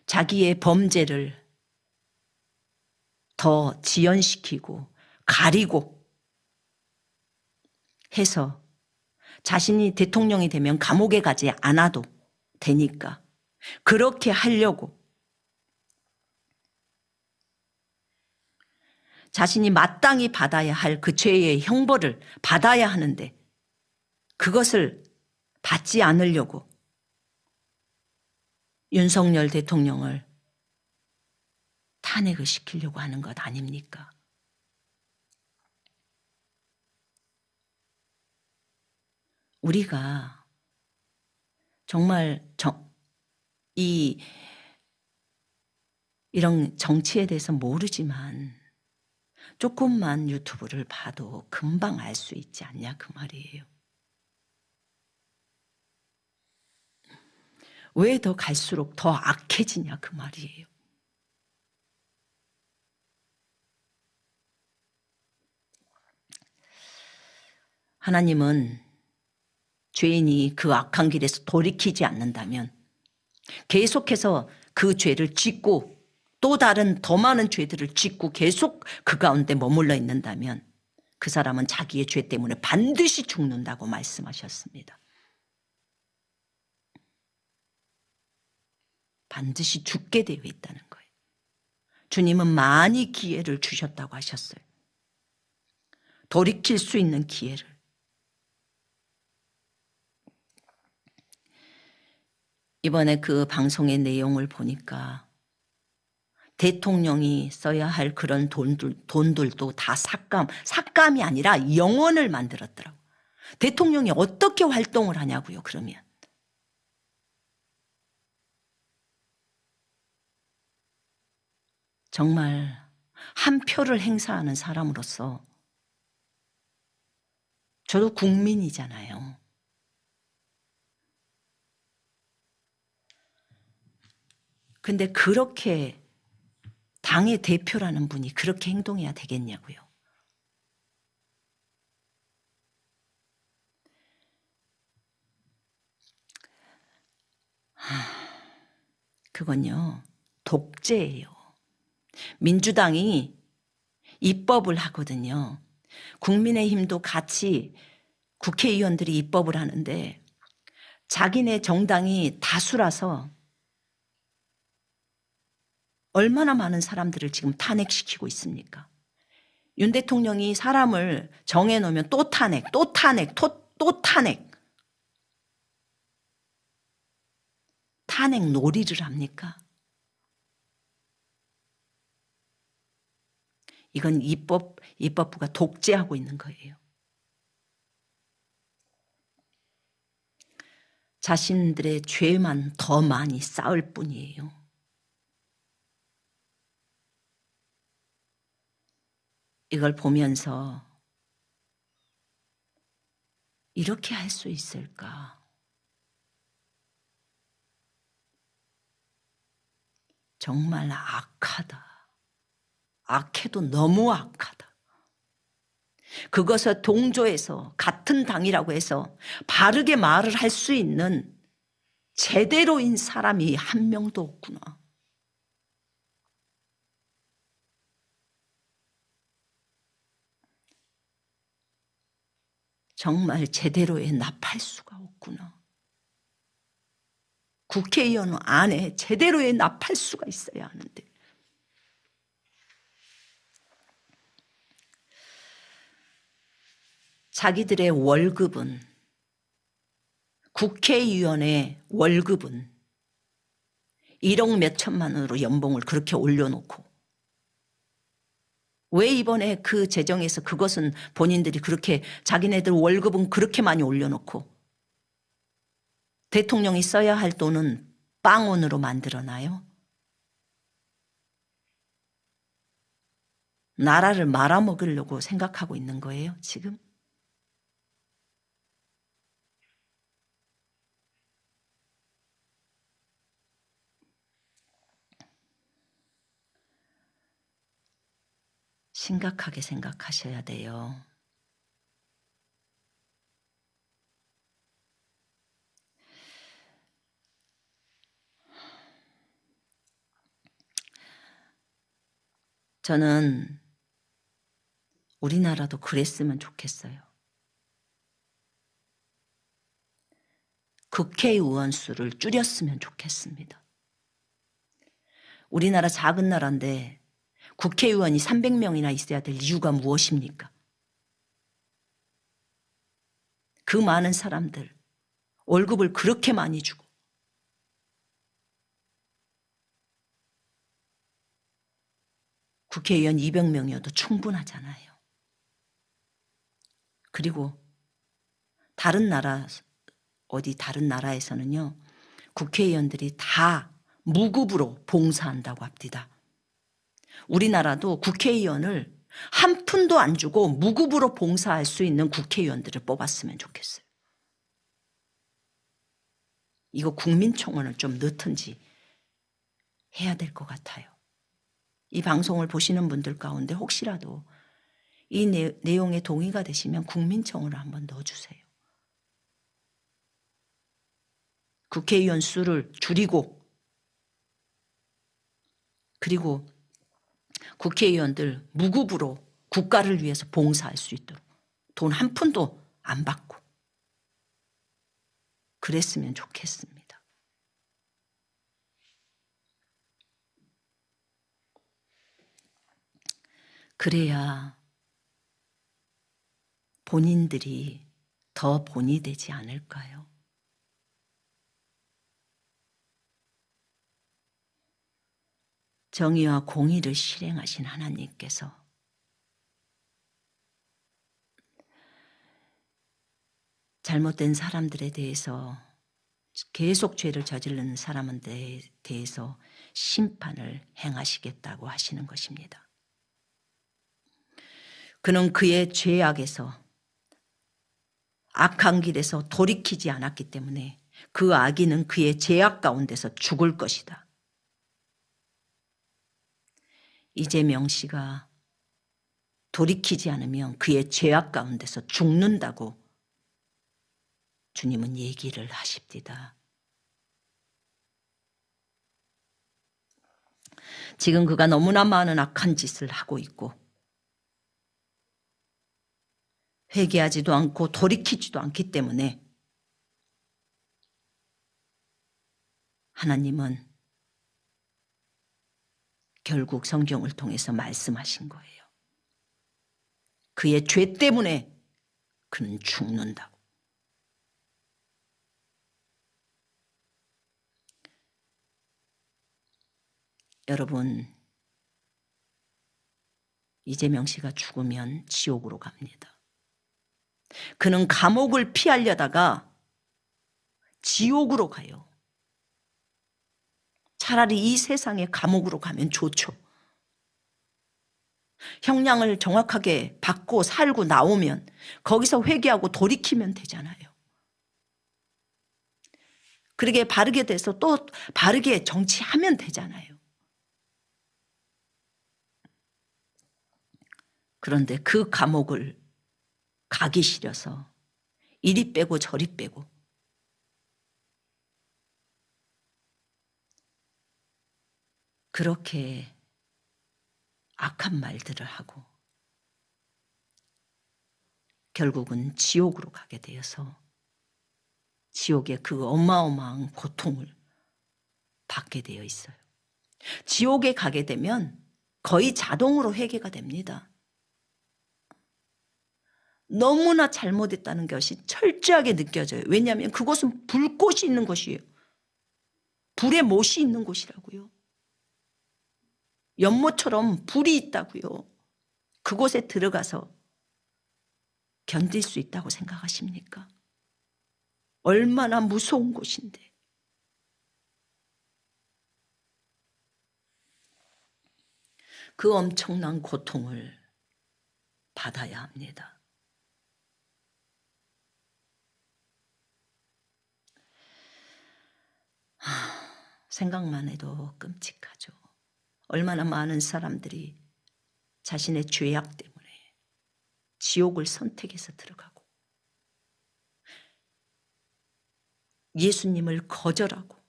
자기의 범죄를 더 지연시키고 가리고 해서 자신이 대통령이 되면 감옥에 가지 않아도 되니까 그렇게 하려고 자신이 마땅히 받아야 할 그 죄의 형벌을 받아야 하는데 그것을 받지 않으려고 윤석열 대통령을 탄핵을 시키려고 하는 것 아닙니까? 우리가 정말 이런 정치에 대해서 모르지만 조금만 유튜브를 봐도 금방 알 수 있지 않냐 그 말이에요. 왜 더 갈수록 더 악해지냐 그 말이에요. 하나님은 죄인이 그 악한 길에서 돌이키지 않는다면, 계속해서 그 죄를 짓고 또 다른 더 많은 죄들을 짓고 계속 그 가운데 머물러 있는다면 그 사람은 자기의 죄 때문에 반드시 죽는다고 말씀하셨습니다. 반드시 죽게 되어 있다는 거예요. 주님은 많이 기회를 주셨다고 하셨어요. 돌이킬 수 있는 기회를. 이번에 그 방송의 내용을 보니까 대통령이 써야 할 그런 돈들도 다 삭감이 아니라 영원을 만들었더라고요. 대통령이 어떻게 활동을 하냐고요, 그러면. 정말 한 표를 행사하는 사람으로서 저도 국민이잖아요. 근데 그렇게 당의 대표라는 분이 그렇게 행동해야 되겠냐고요. 그건요, 독재예요. 민주당이 입법을 하거든요. 국민의힘도 같이 국회의원들이 입법을 하는데 자기네 정당이 다수라서 얼마나 많은 사람들을 지금 탄핵시키고 있습니까? 윤 대통령이 사람을 정해놓으면 또 탄핵, 또 탄핵, 또 탄핵. 탄핵 놀이를 합니까? 이건 입법부가 독재하고 있는 거예요. 자신들의 죄만 더 많이 쌓을 뿐이에요. 이걸 보면서 이렇게 할 수 있을까? 정말 악하다. 악해도 너무 악하다. 그것을 동조해서 같은 당이라고 해서 바르게 말을 할 수 있는 제대로인 사람이 한 명도 없구나. 정말 제대로의 나팔수가 없구나. 국회의원 안에 제대로의 나팔수가 있어야 하는데. 자기들의 월급은, 국회의원의 월급은 1억 몇천만 원으로 연봉을 그렇게 올려놓고, 왜 이번에 그 재정에서 그것은 본인들이 그렇게 자기네들 월급은 그렇게 많이 올려놓고 대통령이 써야 할 돈은 빵원으로 만들어놔요? 나라를 말아먹으려고 생각하고 있는 거예요, 지금? 심각하게 생각하셔야 돼요. 저는 우리나라도 그랬으면 좋겠어요. 국회의원 수를 줄였으면 좋겠습니다. 우리나라 작은 나라인데 국회의원이 300명이나 있어야 될 이유가 무엇입니까? 그 많은 사람들 월급을 그렇게 많이 주고 국회의원 200명이어도 충분하잖아요. 그리고 다른 나라에서는요, 국회의원들이 다 무급으로 봉사한다고 합니다. 우리나라도 국회의원을 한 푼도 안 주고 무급으로 봉사할 수 있는 국회의원들을 뽑았으면 좋겠어요. 이거 국민청원을 좀 넣든지 해야 될 것 같아요. 이 방송을 보시는 분들 가운데 혹시라도 이 내용에 동의가 되시면 국민청원을 한번 넣어주세요. 국회의원 수를 줄이고, 그리고 국회의원들 무급으로 국가를 위해서 봉사할 수 있도록 돈 한 푼도 안 받고 그랬으면 좋겠습니다. 그래야 본인들이 더 본이 되지 않을까요? 정의와 공의를 실행하신 하나님께서 잘못된 사람들에 대해서, 계속 죄를 저지르는 사람들에 대해서 심판을 행하시겠다고 하시는 것입니다. 그는 그의 죄악에서, 악한 길에서 돌이키지 않았기 때문에 그 악인은 그의 죄악 가운데서 죽을 것이다. 이재명 씨가 돌이키지 않으면 그의 죄악 가운데서 죽는다고 주님은 얘기를 하십니다. 지금 그가 너무나 많은 악한 짓을 하고 있고 회개하지도 않고 돌이키지도 않기 때문에 하나님은 결국 성경을 통해서 말씀하신 거예요. 그의 죄 때문에 그는 죽는다고. 여러분, 이재명 씨가 죽으면 지옥으로 갑니다. 그는 감옥을 피하려다가 지옥으로 가요. 차라리 이 세상의 감옥으로 가면 좋죠. 형량을 정확하게 받고 살고 나오면 거기서 회개하고 돌이키면 되잖아요. 그러게 바르게 돼서 또 바르게 정치하면 되잖아요. 그런데 그 감옥을 가기 싫어서 이리 빼고 저리 빼고 그렇게 악한 말들을 하고 결국은 지옥으로 가게 되어서 지옥의 그 어마어마한 고통을 받게 되어 있어요. 지옥에 가게 되면 거의 자동으로 회개가 됩니다. 너무나 잘못했다는 것이 철저하게 느껴져요. 왜냐하면 그곳은 불꽃이 있는 곳이에요. 불의 못이 있는 곳이라고요. 연못처럼 불이 있다고요. 그곳에 들어가서 견딜 수 있다고 생각하십니까? 얼마나 무서운 곳인데. 그 엄청난 고통을 받아야 합니다. 생각만 해도 끔찍하죠. 얼마나 많은 사람들이 자신의 죄악 때문에 지옥을 선택해서 들어가고 예수님을 거절하고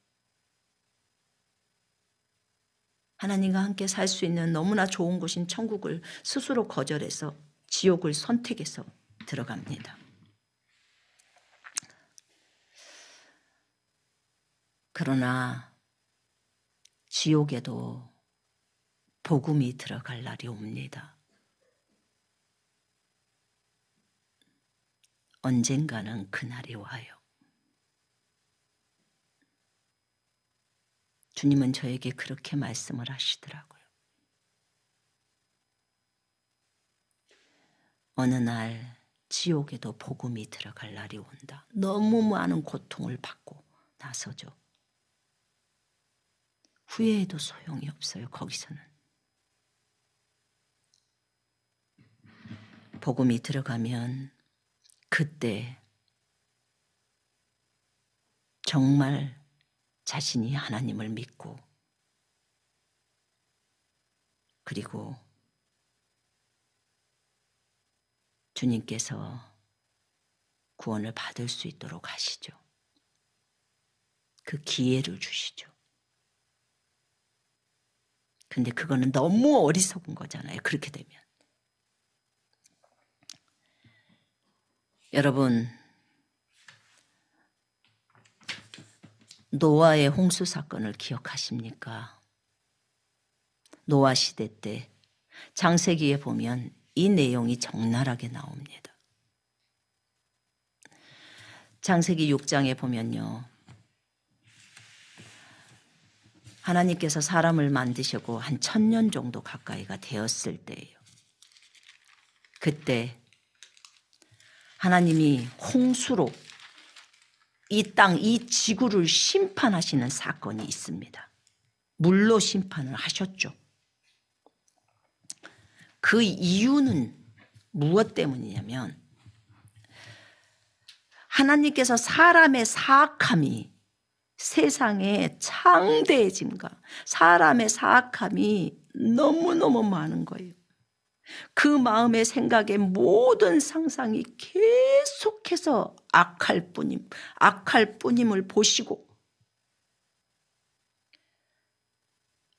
하나님과 함께 살 수 있는 너무나 좋은 곳인 천국을 스스로 거절해서 지옥을 선택해서 들어갑니다. 그러나 지옥에도 복음이 들어갈 날이 옵니다. 언젠가는 그날이 와요. 주님은 저에게 그렇게 말씀을 하시더라고요. 어느 날 지옥에도 복음이 들어갈 날이 온다. 너무 많은 고통을 받고 나서죠. 후회해도 소용이 없어요. 거기서는. 복음이 들어가면 그때 정말 자신이 하나님을 믿고 그리고 주님께서 구원을 받을 수 있도록 하시죠. 그 기회를 주시죠. 근데 그거는 너무 어리석은 거잖아요. 그렇게 되면. 여러분, 노아의 홍수 사건을 기억하십니까? 노아 시대 때 창세기에 보면 이 내용이 적나라하게 나옵니다. 창세기 6장에 보면요. 하나님께서 사람을 만드시고 한 1000년 정도 가까이가 되었을 때예요. 그때 하나님이 홍수로 이 땅, 이 지구를 심판하시는 사건이 있습니다. 물로 심판을 하셨죠. 그 이유는 무엇 때문이냐면 하나님께서 사람의 사악함이 세상에 창대해짐과 사람의 사악함이 너무너무 많은 거예요. 그 마음의 생각의 모든 상상이 계속해서 악할 뿐임을 보시고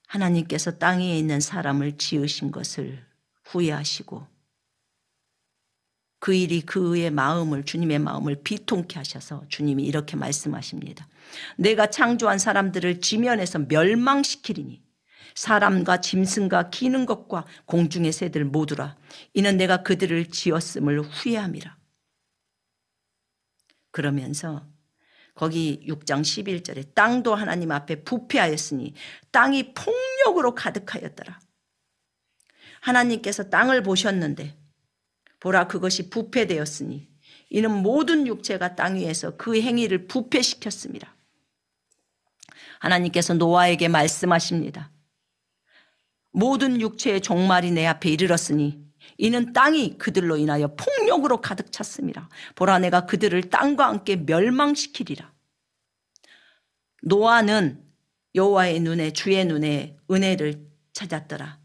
하나님께서 땅 위에 있는 사람을 지으신 것을 후회하시고 그 일이 그의 마음을, 주님의 마음을 비통케 하셔서 주님이 이렇게 말씀하십니다. 내가 창조한 사람들을 지면에서 멸망시키리니 사람과 짐승과 기는 것과 공중의 새들 모두라. 이는 내가 그들을 지었음을 후회함이라. 그러면서 거기 6장 11절에 땅도 하나님 앞에 부패하였으니 땅이 폭력으로 가득하였더라. 하나님께서 땅을 보셨는데 보라 그것이 부패되었으니 이는 모든 육체가 땅 위에서 그 행위를 부패시켰습니다. 하나님께서 노아에게 말씀하십니다. 모든 육체의 종말이 내 앞에 이르렀으니 이는 땅이 그들로 인하여 폭력으로 가득 찼습니다. 보라 내가 그들을 땅과 함께 멸망시키리라. 노아는 여호와의 눈에 주의 눈에 은혜를 찾았더라.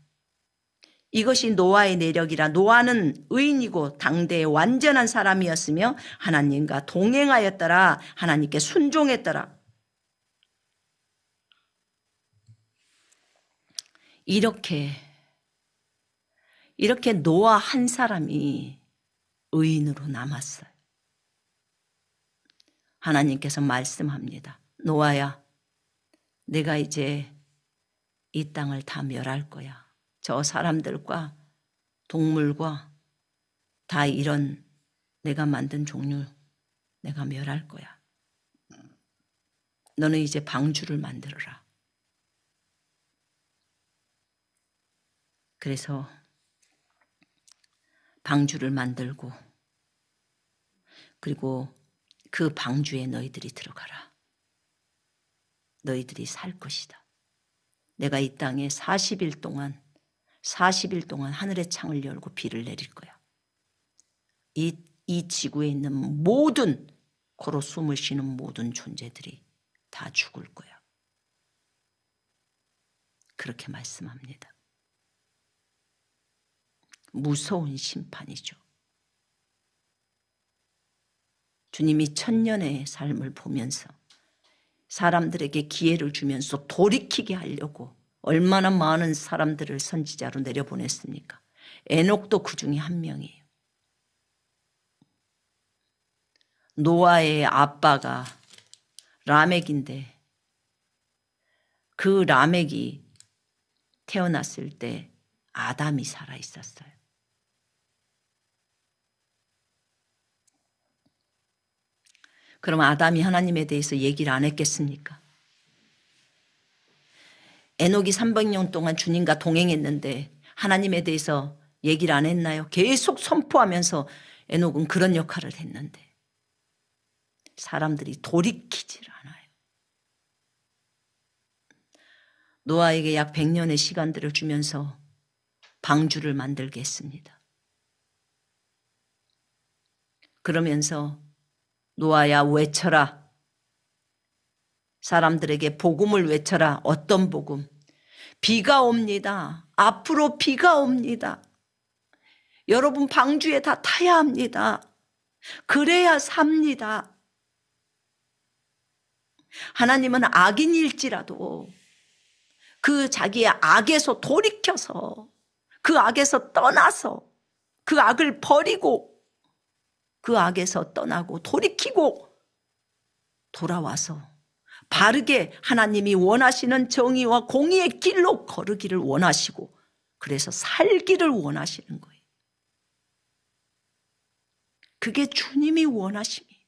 이것이 노아의 내력이라. 노아는 의인이고 당대의 완전한 사람이었으며 하나님과 동행하였더라. 하나님께 순종했더라. 이렇게 노아 한 사람이 의인으로 남았어요. 하나님께서 말씀합니다. 노아야, 내가 이제 이 땅을 다 멸할 거야. 저 사람들과 동물과 다 이런 내가 만든 종류 내가 멸할 거야. 너는 이제 방주를 만들어라. 그래서 방주를 만들고 그리고 그 방주에 너희들이 들어가라. 너희들이 살 것이다. 내가 이 땅에 40일 동안 하늘의 창을 열고 비를 내릴 거야. 이 지구에 있는 모든 코로 숨을 쉬는 모든 존재들이 다 죽을 거야. 그렇게 말씀합니다. 무서운 심판이죠. 주님이 1000년의 삶을 보면서 사람들에게 기회를 주면서 돌이키게 하려고 얼마나 많은 사람들을 선지자로 내려보냈습니까? 에녹도 그 중에 한 명이에요. 노아의 아빠가 라멕인데 그 라멕이 태어났을 때 아담이 살아 있었어요. 그럼 아담이 하나님에 대해서 얘기를 안 했겠습니까? 에녹이 300년 동안 주님과 동행했는데 하나님에 대해서 얘기를 안 했나요? 계속 선포하면서 에녹은 그런 역할을 했는데 사람들이 돌이키질 않아요. 노아에게 약 100년의 시간들을 주면서 방주를 만들게 했습니다. 그러면서 노아야 외쳐라. 사람들에게 복음을 외쳐라. 어떤 복음? 비가 옵니다. 앞으로 비가 옵니다. 여러분 방주에 다 타야 합니다. 그래야 삽니다. 하나님은 악인일지라도 그 자기의 악에서 돌이켜서 그 악에서 떠나서 그 악을 버리고 그 악에서 떠나고 돌이키고 돌아와서 바르게 하나님이 원하시는 정의와 공의의 길로 걸으기를 원하시고 그래서 살기를 원하시는 거예요. 그게 주님이 원하심이에요.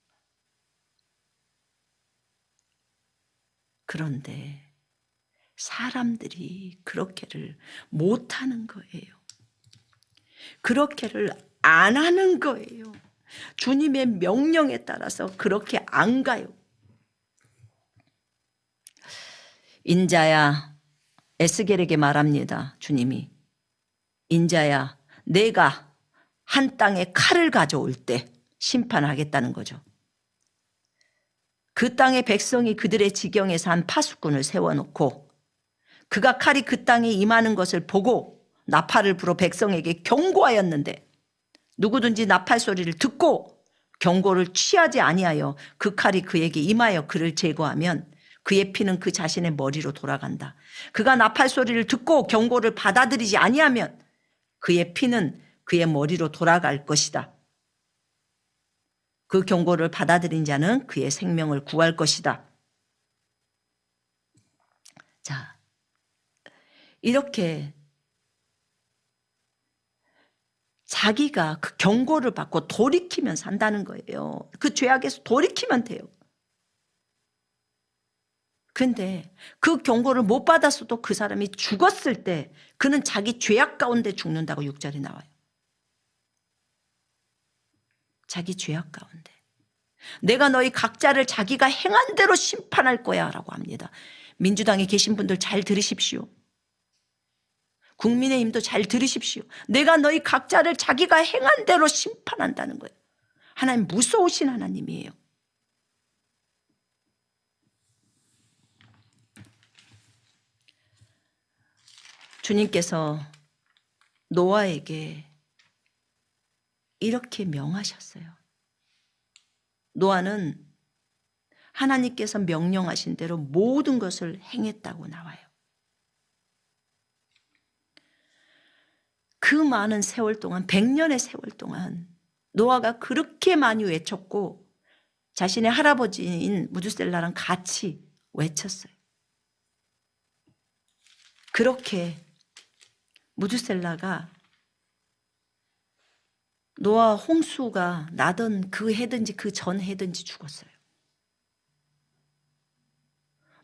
그런데 사람들이 그렇게를 못하는 거예요. 그렇게를 안 하는 거예요. 주님의 명령에 따라서 그렇게 안 가요. 인자야, 에스겔에게 말합니다. 주님이. 인자야, 내가 한 땅에 칼을 가져올 때 심판하겠다는 거죠. 그 땅의 백성이 그들의 지경에서 한 파수꾼을 세워놓고 그가 칼이 그 땅에 임하는 것을 보고 나팔을 불어 백성에게 경고하였는데 누구든지 나팔 소리를 듣고 경고를 취하지 아니하여 그 칼이 그에게 임하여 그를 제거하면 그의 피는 그 자신의 머리로 돌아간다. 그가 나팔 소리를 듣고 경고를 받아들이지 아니하면 그의 피는 그의 머리로 돌아갈 것이다. 그 경고를 받아들인 자는 그의 생명을 구할 것이다. 자, 이렇게 자기가 그 경고를 받고 돌이키면 산다는 거예요. 그 죄악에서 돌이키면 돼요. 근데 그 경고를 못 받았어도 그 사람이 죽었을 때 그는 자기 죄악 가운데 죽는다고 6절에 나와요. 자기 죄악 가운데. 내가 너희 각자를 자기가 행한 대로 심판할 거야 라고 합니다. 민주당에 계신 분들 잘 들으십시오. 국민의힘도 잘 들으십시오. 내가 너희 각자를 자기가 행한 대로 심판한다는 거예요. 하나님 무서우신 하나님이에요. 주님께서 노아에게 이렇게 명하셨어요. 노아는 하나님께서 명령하신 대로 모든 것을 행했다고 나와요. 그 많은 세월 동안 100년의 세월 동안 노아가 그렇게 많이 외쳤고 자신의 할아버지인 무두셀라랑 같이 외쳤어요. 그렇게 무두셀라가 노아 홍수가 나던 그 해든지 그 전 해든지 죽었어요.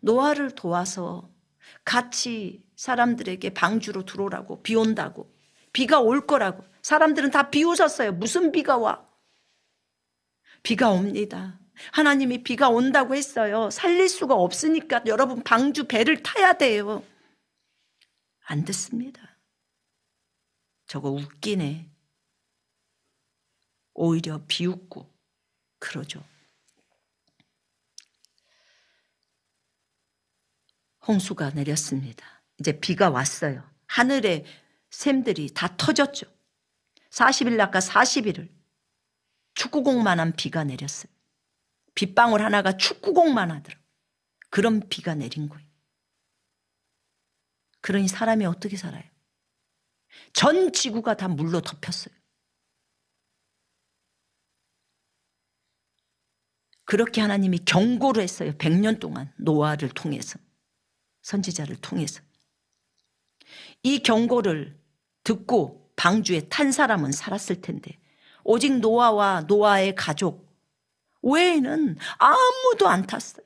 노아를 도와서 같이 사람들에게 방주로 들어오라고 비 온다고 비가 올 거라고 사람들은 다 비웃었어요. 무슨 비가 와? 비가 옵니다. 하나님이 비가 온다고 했어요. 살릴 수가 없으니까 여러분 방주 배를 타야 돼요. 안 듣습니다. 저거 웃기네. 오히려 비웃고 그러죠. 홍수가 내렸습니다. 이제 비가 왔어요. 하늘에 샘들이 다 터졌죠. 40일 낮과 40일을 축구공만한 비가 내렸어요. 빗방울 하나가 축구공만 하더라. 그런 비가 내린 거예요. 그러니 사람이 어떻게 살아요? 전 지구가 다 물로 덮였어요. 그렇게 하나님이 경고를 했어요. 100년 동안 노아를 통해서 선지자를 통해서. 이 경고를 듣고 방주에 탄 사람은 살았을 텐데 오직 노아와 노아의 가족 외에는 아무도 안 탔어요.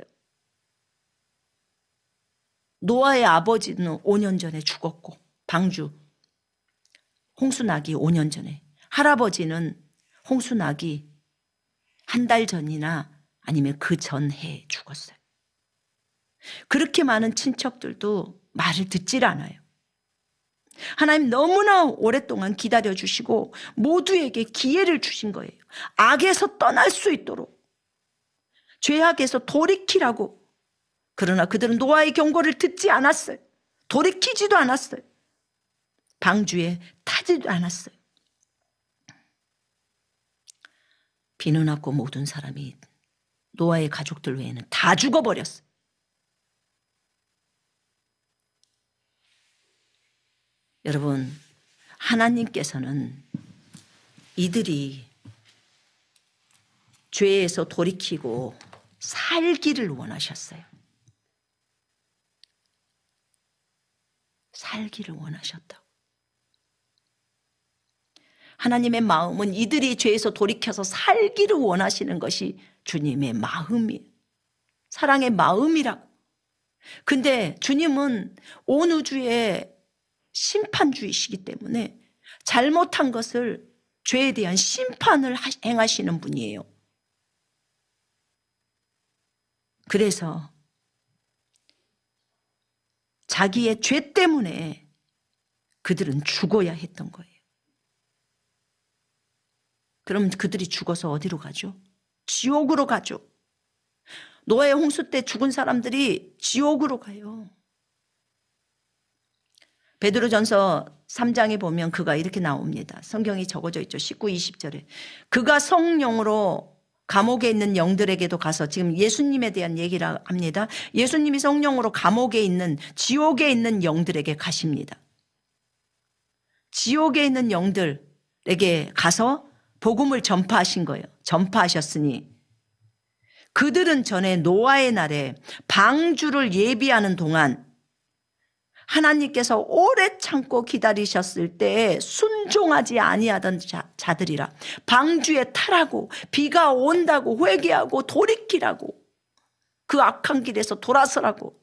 노아의 아버지는 5년 전에 죽었고 방주 홍수나기 5년 전에 할아버지는 홍수나기 한 달 전이나 아니면 그 전해에 죽었어요. 그렇게 많은 친척들도 말을 듣질 않아요. 하나님 너무나 오랫동안 기다려주시고 모두에게 기회를 주신 거예요. 악에서 떠날 수 있도록 죄악에서 돌이키라고. 그러나 그들은 노아의 경고를 듣지 않았어요. 돌이키지도 않았어요. 방주에 타지도 않았어요. 비는 왔고 모든 사람이 노아의 가족들 외에는 다 죽어버렸어요. 여러분, 하나님께서는 이들이 죄에서 돌이키고 살기를 원하셨어요. 살기를 원하셨다고. 하나님의 마음은 이들이 죄에서 돌이켜서 살기를 원하시는 것이 주님의 마음이에요. 사랑의 마음이라고. 근데 주님은 온 우주의 심판주이시기 때문에 잘못한 것을 죄에 대한 심판을 행하시는 분이에요. 그래서 자기의 죄 때문에 그들은 죽어야 했던 거예요. 그럼 그들이 죽어서 어디로 가죠? 지옥으로 가죠. 노아의 홍수 때 죽은 사람들이 지옥으로 가요. 베드로전서 3장에 보면 그가 이렇게 나옵니다. 성경이 적어져 있죠. 19, 20절에. 그가 성령으로 감옥에 있는 영들에게도 가서, 지금 예수님에 대한 얘기를 합니다. 예수님이 성령으로 감옥에 있는, 지옥에 있는 영들에게 가십니다. 지옥에 있는 영들에게 가서 복음을 전파하신 거예요. 전파하셨으니 그들은 전에 노아의 날에 방주를 예비하는 동안 하나님께서 오래 참고 기다리셨을 때 순종하지 아니하던 자들이라. 방주에 타라고, 비가 온다고 회개하고 돌이키라고, 그 악한 길에서 돌아서라고.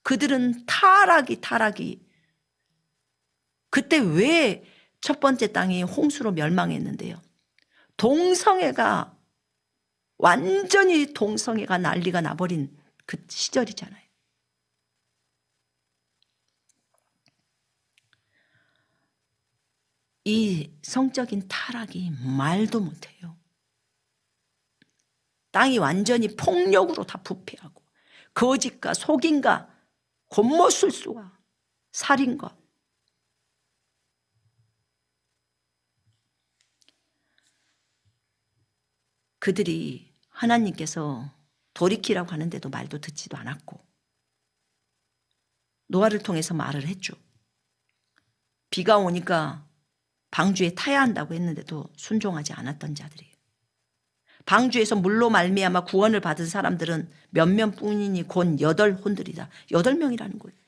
그들은 타락이. 그때 왜 첫 번째 땅이 홍수로 멸망했는데요? 동성애가, 완전히 동성애가 난리가 나버린 그 시절이잖아요. 이 성적인 타락이 말도 못해요. 땅이 완전히 폭력으로 다 부패하고 거짓과 속임과 곤모술수와 살인과. 그들이 하나님께서 돌이키라고 하는데도 말도 듣지도 않았고 노아를 통해서 말을 했죠. 비가 오니까 방주에 타야 한다고 했는데도 순종하지 않았던 자들이에요. 방주에서 물로 말미암아 구원을 받은 사람들은 몇몇 뿐이니 곧 8혼들이다. 8명이라는 거예요.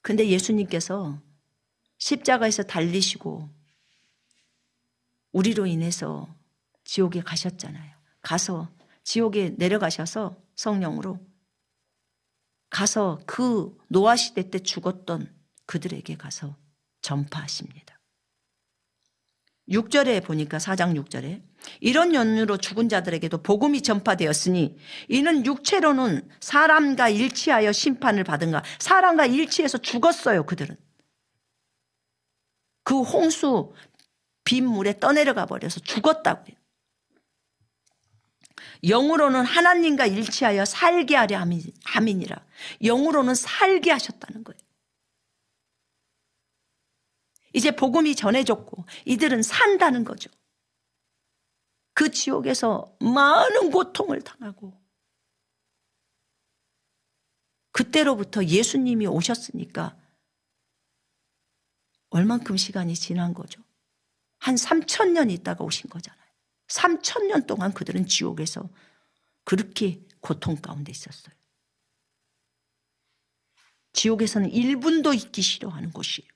근데 예수님께서 십자가에서 달리시고 우리로 인해서 지옥에 가셨잖아요. 가서 지옥에 내려가셔서 성령으로 가서 그 노아 시대 때 죽었던 그들에게 가서 전파하십니다. 6절에 보니까 4장 6절에 이런 연유로 죽은 자들에게도 복음이 전파되었으니 이는 육체로는 사람과 일치하여 심판을 받은가. 사람과 일치해서 죽었어요. 그들은. 그 홍수 빗물에 떠내려가 버려서 죽었다고요. 영으로는 하나님과 일치하여 살게 하려 함이니라. 영으로는 살게 하셨다는 거예요. 이제 복음이 전해졌고 이들은 산다는 거죠. 그 지옥에서 많은 고통을 당하고 그때로부터 예수님이 오셨으니까 얼만큼 시간이 지난 거죠. 한 3,000년 있다가 오신 거잖아요. 3,000년 동안 그들은 지옥에서 그렇게 고통 가운데 있었어요. 지옥에서는 1분도 있기 싫어하는 곳이에요.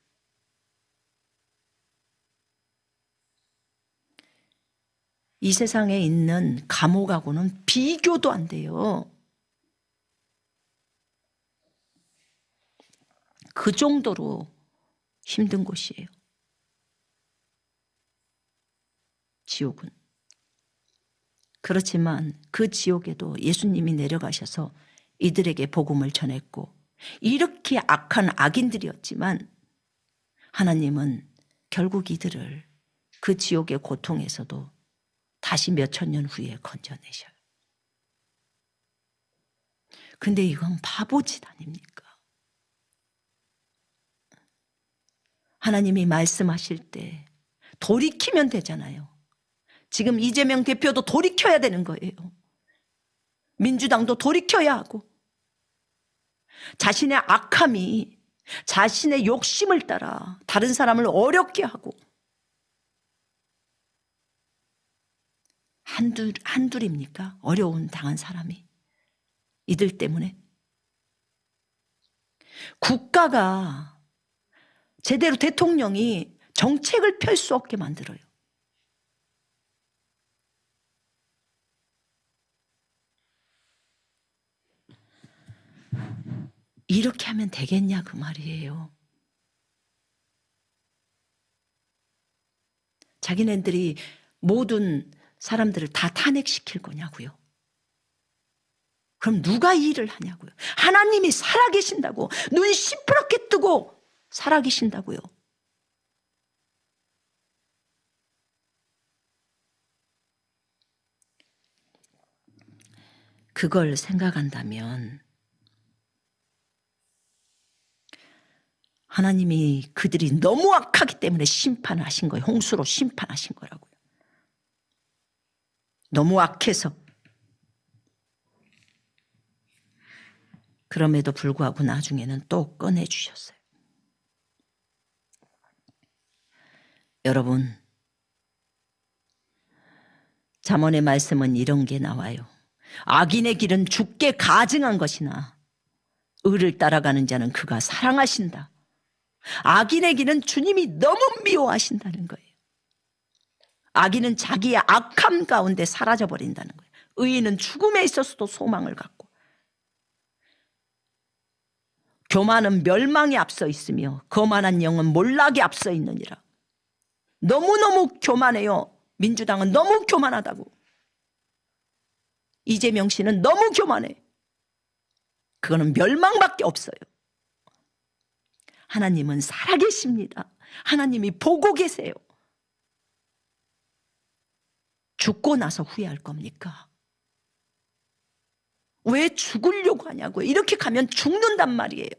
이 세상에 있는 감옥하고는 비교도 안 돼요. 그 정도로 힘든 곳이에요. 지옥은. 그렇지만 그 지옥에도 예수님이 내려가셔서 이들에게 복음을 전했고 이렇게 악한 악인들이었지만 하나님은 결국 이들을 그 지옥의 고통에서도 다시 몇천 년 후에 건져내셔요. 근데 이건 바보짓 아닙니까? 하나님이 말씀하실 때 돌이키면 되잖아요. 지금 이재명 대표도 돌이켜야 되는 거예요. 민주당도 돌이켜야 하고, 자신의 악함이 자신의 욕심을 따라 다른 사람을 어렵게 하고, 한둘입니까? 어려운 당한 사람이. 이들 때문에 국가가 제대로 대통령이 정책을 펼 수 없게 만들어요. 이렇게 하면 되겠냐 그 말이에요. 자기네들이 모든 사람들을 다 탄핵시킬 거냐고요. 그럼 누가 이 일을 하냐고요. 하나님이 살아계신다고, 눈 시퍼렇게 뜨고 살아계신다고요. 그걸 생각한다면 하나님이 그들이 너무 악하기 때문에 심판하신 거예요. 홍수로 심판하신 거라고요. 너무 악해서. 그럼에도 불구하고 나중에는 또 꺼내주셨어요. 여러분, 잠언의 말씀은 이런 게 나와요. 악인의 길은 죽게 가증한 것이나 의를 따라가는 자는 그가 사랑하신다. 악인의 길은 주님이 너무 미워하신다는 거예요. 악인은 자기의 악함 가운데 사라져버린다는 거예요. 의인은 죽음에 있어서도 소망을 갖고, 교만은 멸망에 앞서 있으며 거만한 영은 몰락에 앞서 있느니라. 너무너무 교만해요. 민주당은 너무 교만하다고. 이재명 씨는 너무 교만해. 그거는 멸망밖에 없어요. 하나님은 살아계십니다. 하나님이 보고 계세요. 죽고 나서 후회할 겁니까? 왜 죽으려고 하냐고요. 이렇게 가면 죽는단 말이에요.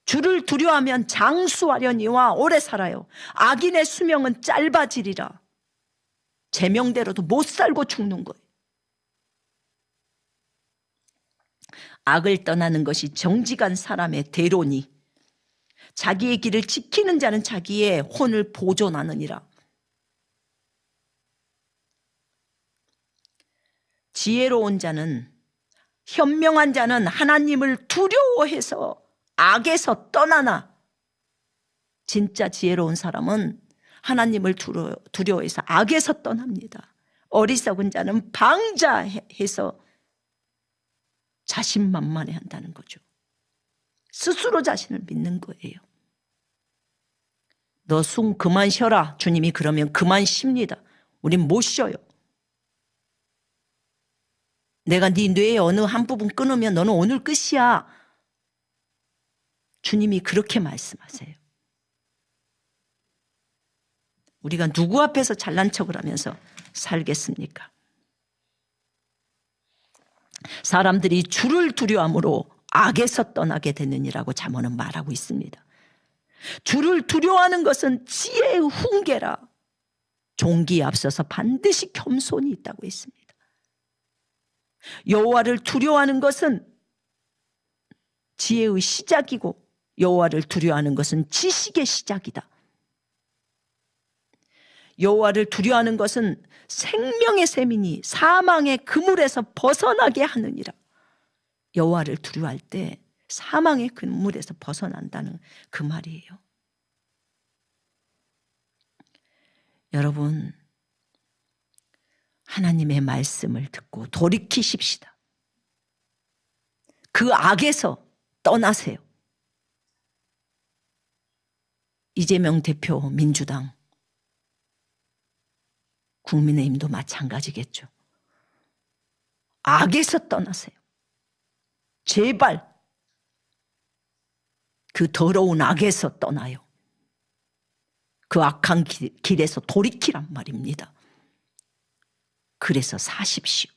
주를 두려워하면 장수하려니와 오래 살아요. 악인의 수명은 짧아지리라. 제명대로도 못 살고 죽는 거예요. 악을 떠나는 것이 정직한 사람의 대로니 자기의 길을 지키는 자는 자기의 혼을 보존하느니라. 지혜로운 자는, 현명한 자는 하나님을 두려워해서 악에서 떠나나. 진짜 지혜로운 사람은 하나님을 두려워해서 악에서 떠납니다. 어리석은 자는 방자해서 자신만만해 한다는 거죠. 스스로 자신을 믿는 거예요. 너 숨 그만 쉬어라. 주님이 그러면 그만 쉽니다. 우린 못 쉬어요. 내가 네 뇌의 어느 한 부분 끊으면 너는 오늘 끝이야. 주님이 그렇게 말씀하세요. 우리가 누구 앞에서 잘난 척을 하면서 살겠습니까? 사람들이 주를 두려워함으로 악에서 떠나게 되느니라고 잠언은 말하고 있습니다. 주를 두려워하는 것은 지혜의 훈계라. 종기에 앞서서 반드시 겸손이 있다고 했습니다. 여호와를 두려워하는 것은 지혜의 시작이고 여호와를 두려워하는 것은 지식의 시작이다. 여호와를 두려워하는 것은 생명의 셈이니 사망의 그물에서 벗어나게 하느니라. 여호와를 두려워할 때 사망의 그물에서 벗어난다는 그 말이에요. 여러분, 하나님의 말씀을 듣고 돌이키십시다. 그 악에서 떠나세요. 이재명 대표, 민주당, 국민의힘도 마찬가지겠죠. 악에서 떠나세요. 제발 그 더러운 악에서 떠나요. 그 악한 길에서 돌이키란 말입니다. 그래서 사십시오.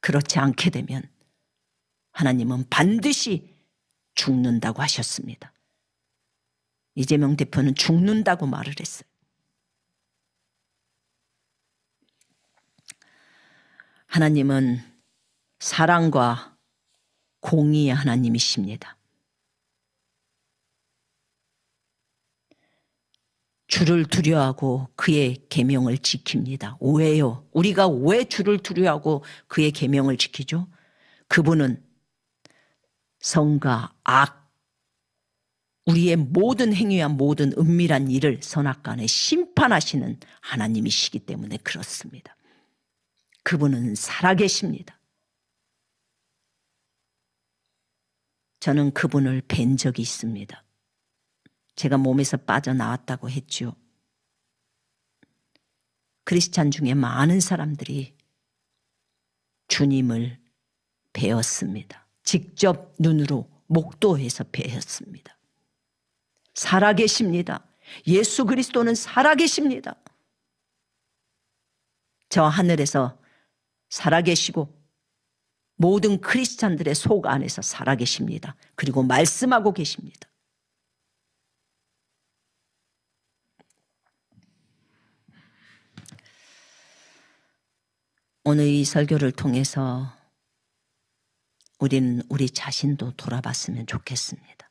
그렇지 않게 되면 하나님은 반드시 죽는다고 하셨습니다. 이재명 대표는 죽는다고 말을 했어요. 하나님은 사랑과 공의의 하나님이십니다. 주를 두려워하고 그의 계명을 지킵니다. 왜요? 우리가 왜 주를 두려워하고 그의 계명을 지키죠? 그분은 성과 악, 우리의 모든 행위와 모든 은밀한 일을 선악간에 심판하시는 하나님이시기 때문에 그렇습니다. 그분은 살아계십니다. 저는 그분을 뵌 적이 있습니다. 제가 몸에서 빠져나왔다고 했죠. 크리스찬 중에 많은 사람들이 주님을 뵈었습니다. 직접 눈으로 목도해서 뵈었습니다. 살아계십니다. 예수 그리스도는 살아계십니다. 저 하늘에서 살아계시고 모든 크리스찬들의 속 안에서 살아계십니다. 그리고 말씀하고 계십니다. 오늘 이 설교를 통해서 우리는 우리 자신도 돌아봤으면 좋겠습니다.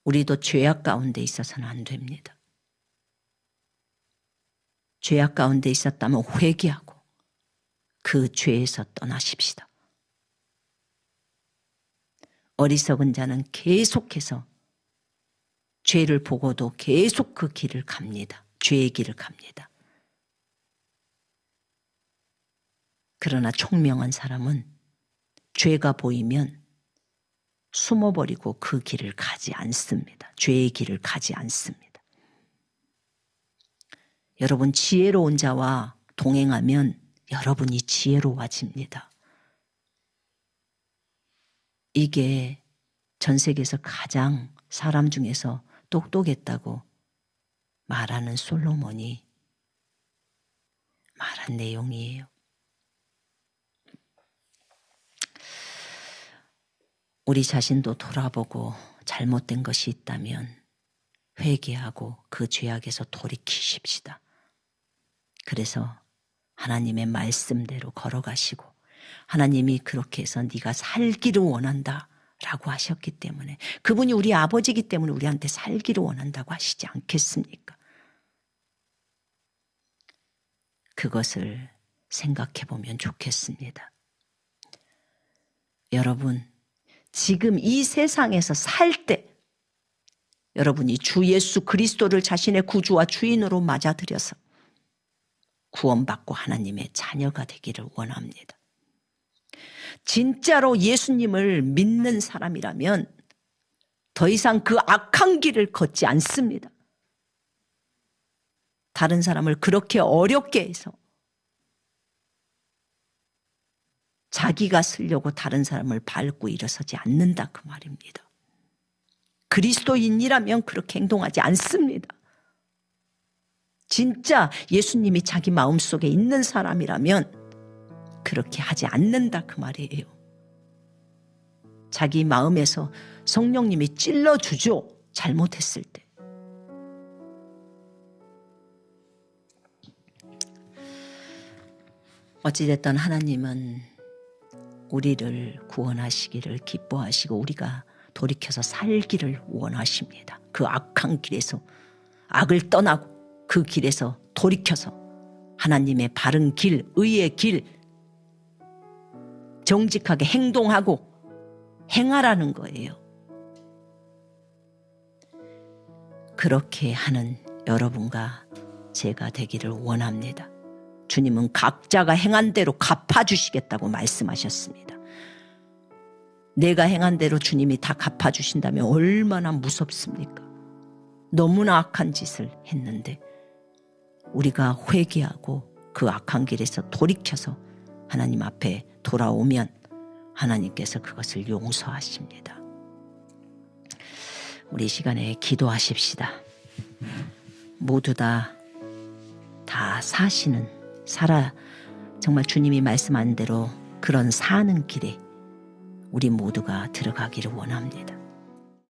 우리도 죄악 가운데 있어서는 안 됩니다. 죄악 가운데 있었다면 회개하고 그 죄에서 떠나십시다. 어리석은 자는 계속해서 죄를 보고도 계속 그 길을 갑니다. 죄의 길을 갑니다. 그러나 총명한 사람은 죄가 보이면 숨어버리고 그 길을 가지 않습니다. 죄의 길을 가지 않습니다. 여러분, 지혜로운 자와 동행하면 여러분이 지혜로워집니다. 이게 전 세계에서 가장 사람 중에서 똑똑했다고 말하는 솔로몬이 말한 내용이에요. 우리 자신도 돌아보고 잘못된 것이 있다면 회개하고 그 죄악에서 돌이키십시다. 그래서 하나님의 말씀대로 걸어가시고 하나님이 그렇게 해서 네가 살기를 원한다 라고 하셨기 때문에 그분이 우리 아버지이기 때문에 우리한테 살기를 원한다고 하시지 않겠습니까? 그것을 생각해 보면 좋겠습니다. 여러분, 지금 이 세상에서 살 때 여러분이 주 예수 그리스도를 자신의 구주와 주인으로 맞아들여서 구원받고 하나님의 자녀가 되기를 원합니다. 진짜로 예수님을 믿는 사람이라면 더 이상 그 악한 길을 걷지 않습니다. 다른 사람을 그렇게 어렵게 해서 자기가 쓰려고 다른 사람을 밟고 일어서지 않는다 그 말입니다. 그리스도인이라면 그렇게 행동하지 않습니다. 진짜 예수님이 자기 마음속에 있는 사람이라면 그렇게 하지 않는다 그 말이에요. 자기 마음에서 성령님이 찔러주죠. 잘못했을 때. 어찌됐든 하나님은 우리를 구원하시기를 기뻐하시고 우리가 돌이켜서 살기를 원하십니다. 그 악한 길에서 악을 떠나고 그 길에서 돌이켜서 하나님의 바른 길, 의의 길 정직하게 행동하고 행하라는 거예요. 그렇게 하는 여러분과 제가 되기를 원합니다. 주님은 각자가 행한 대로 갚아주시겠다고 말씀하셨습니다. 내가 행한 대로 주님이 다 갚아주신다면 얼마나 무섭습니까? 너무나 악한 짓을 했는데 우리가 회개하고 그 악한 길에서 돌이켜서 하나님 앞에 돌아오면 하나님께서 그것을 용서하십니다. 우리 시간에 기도하십시다. 모두 다 사시는 정말 주님이 말씀한 대로 그런 사는 길에 우리 모두가 들어가기를 원합니다.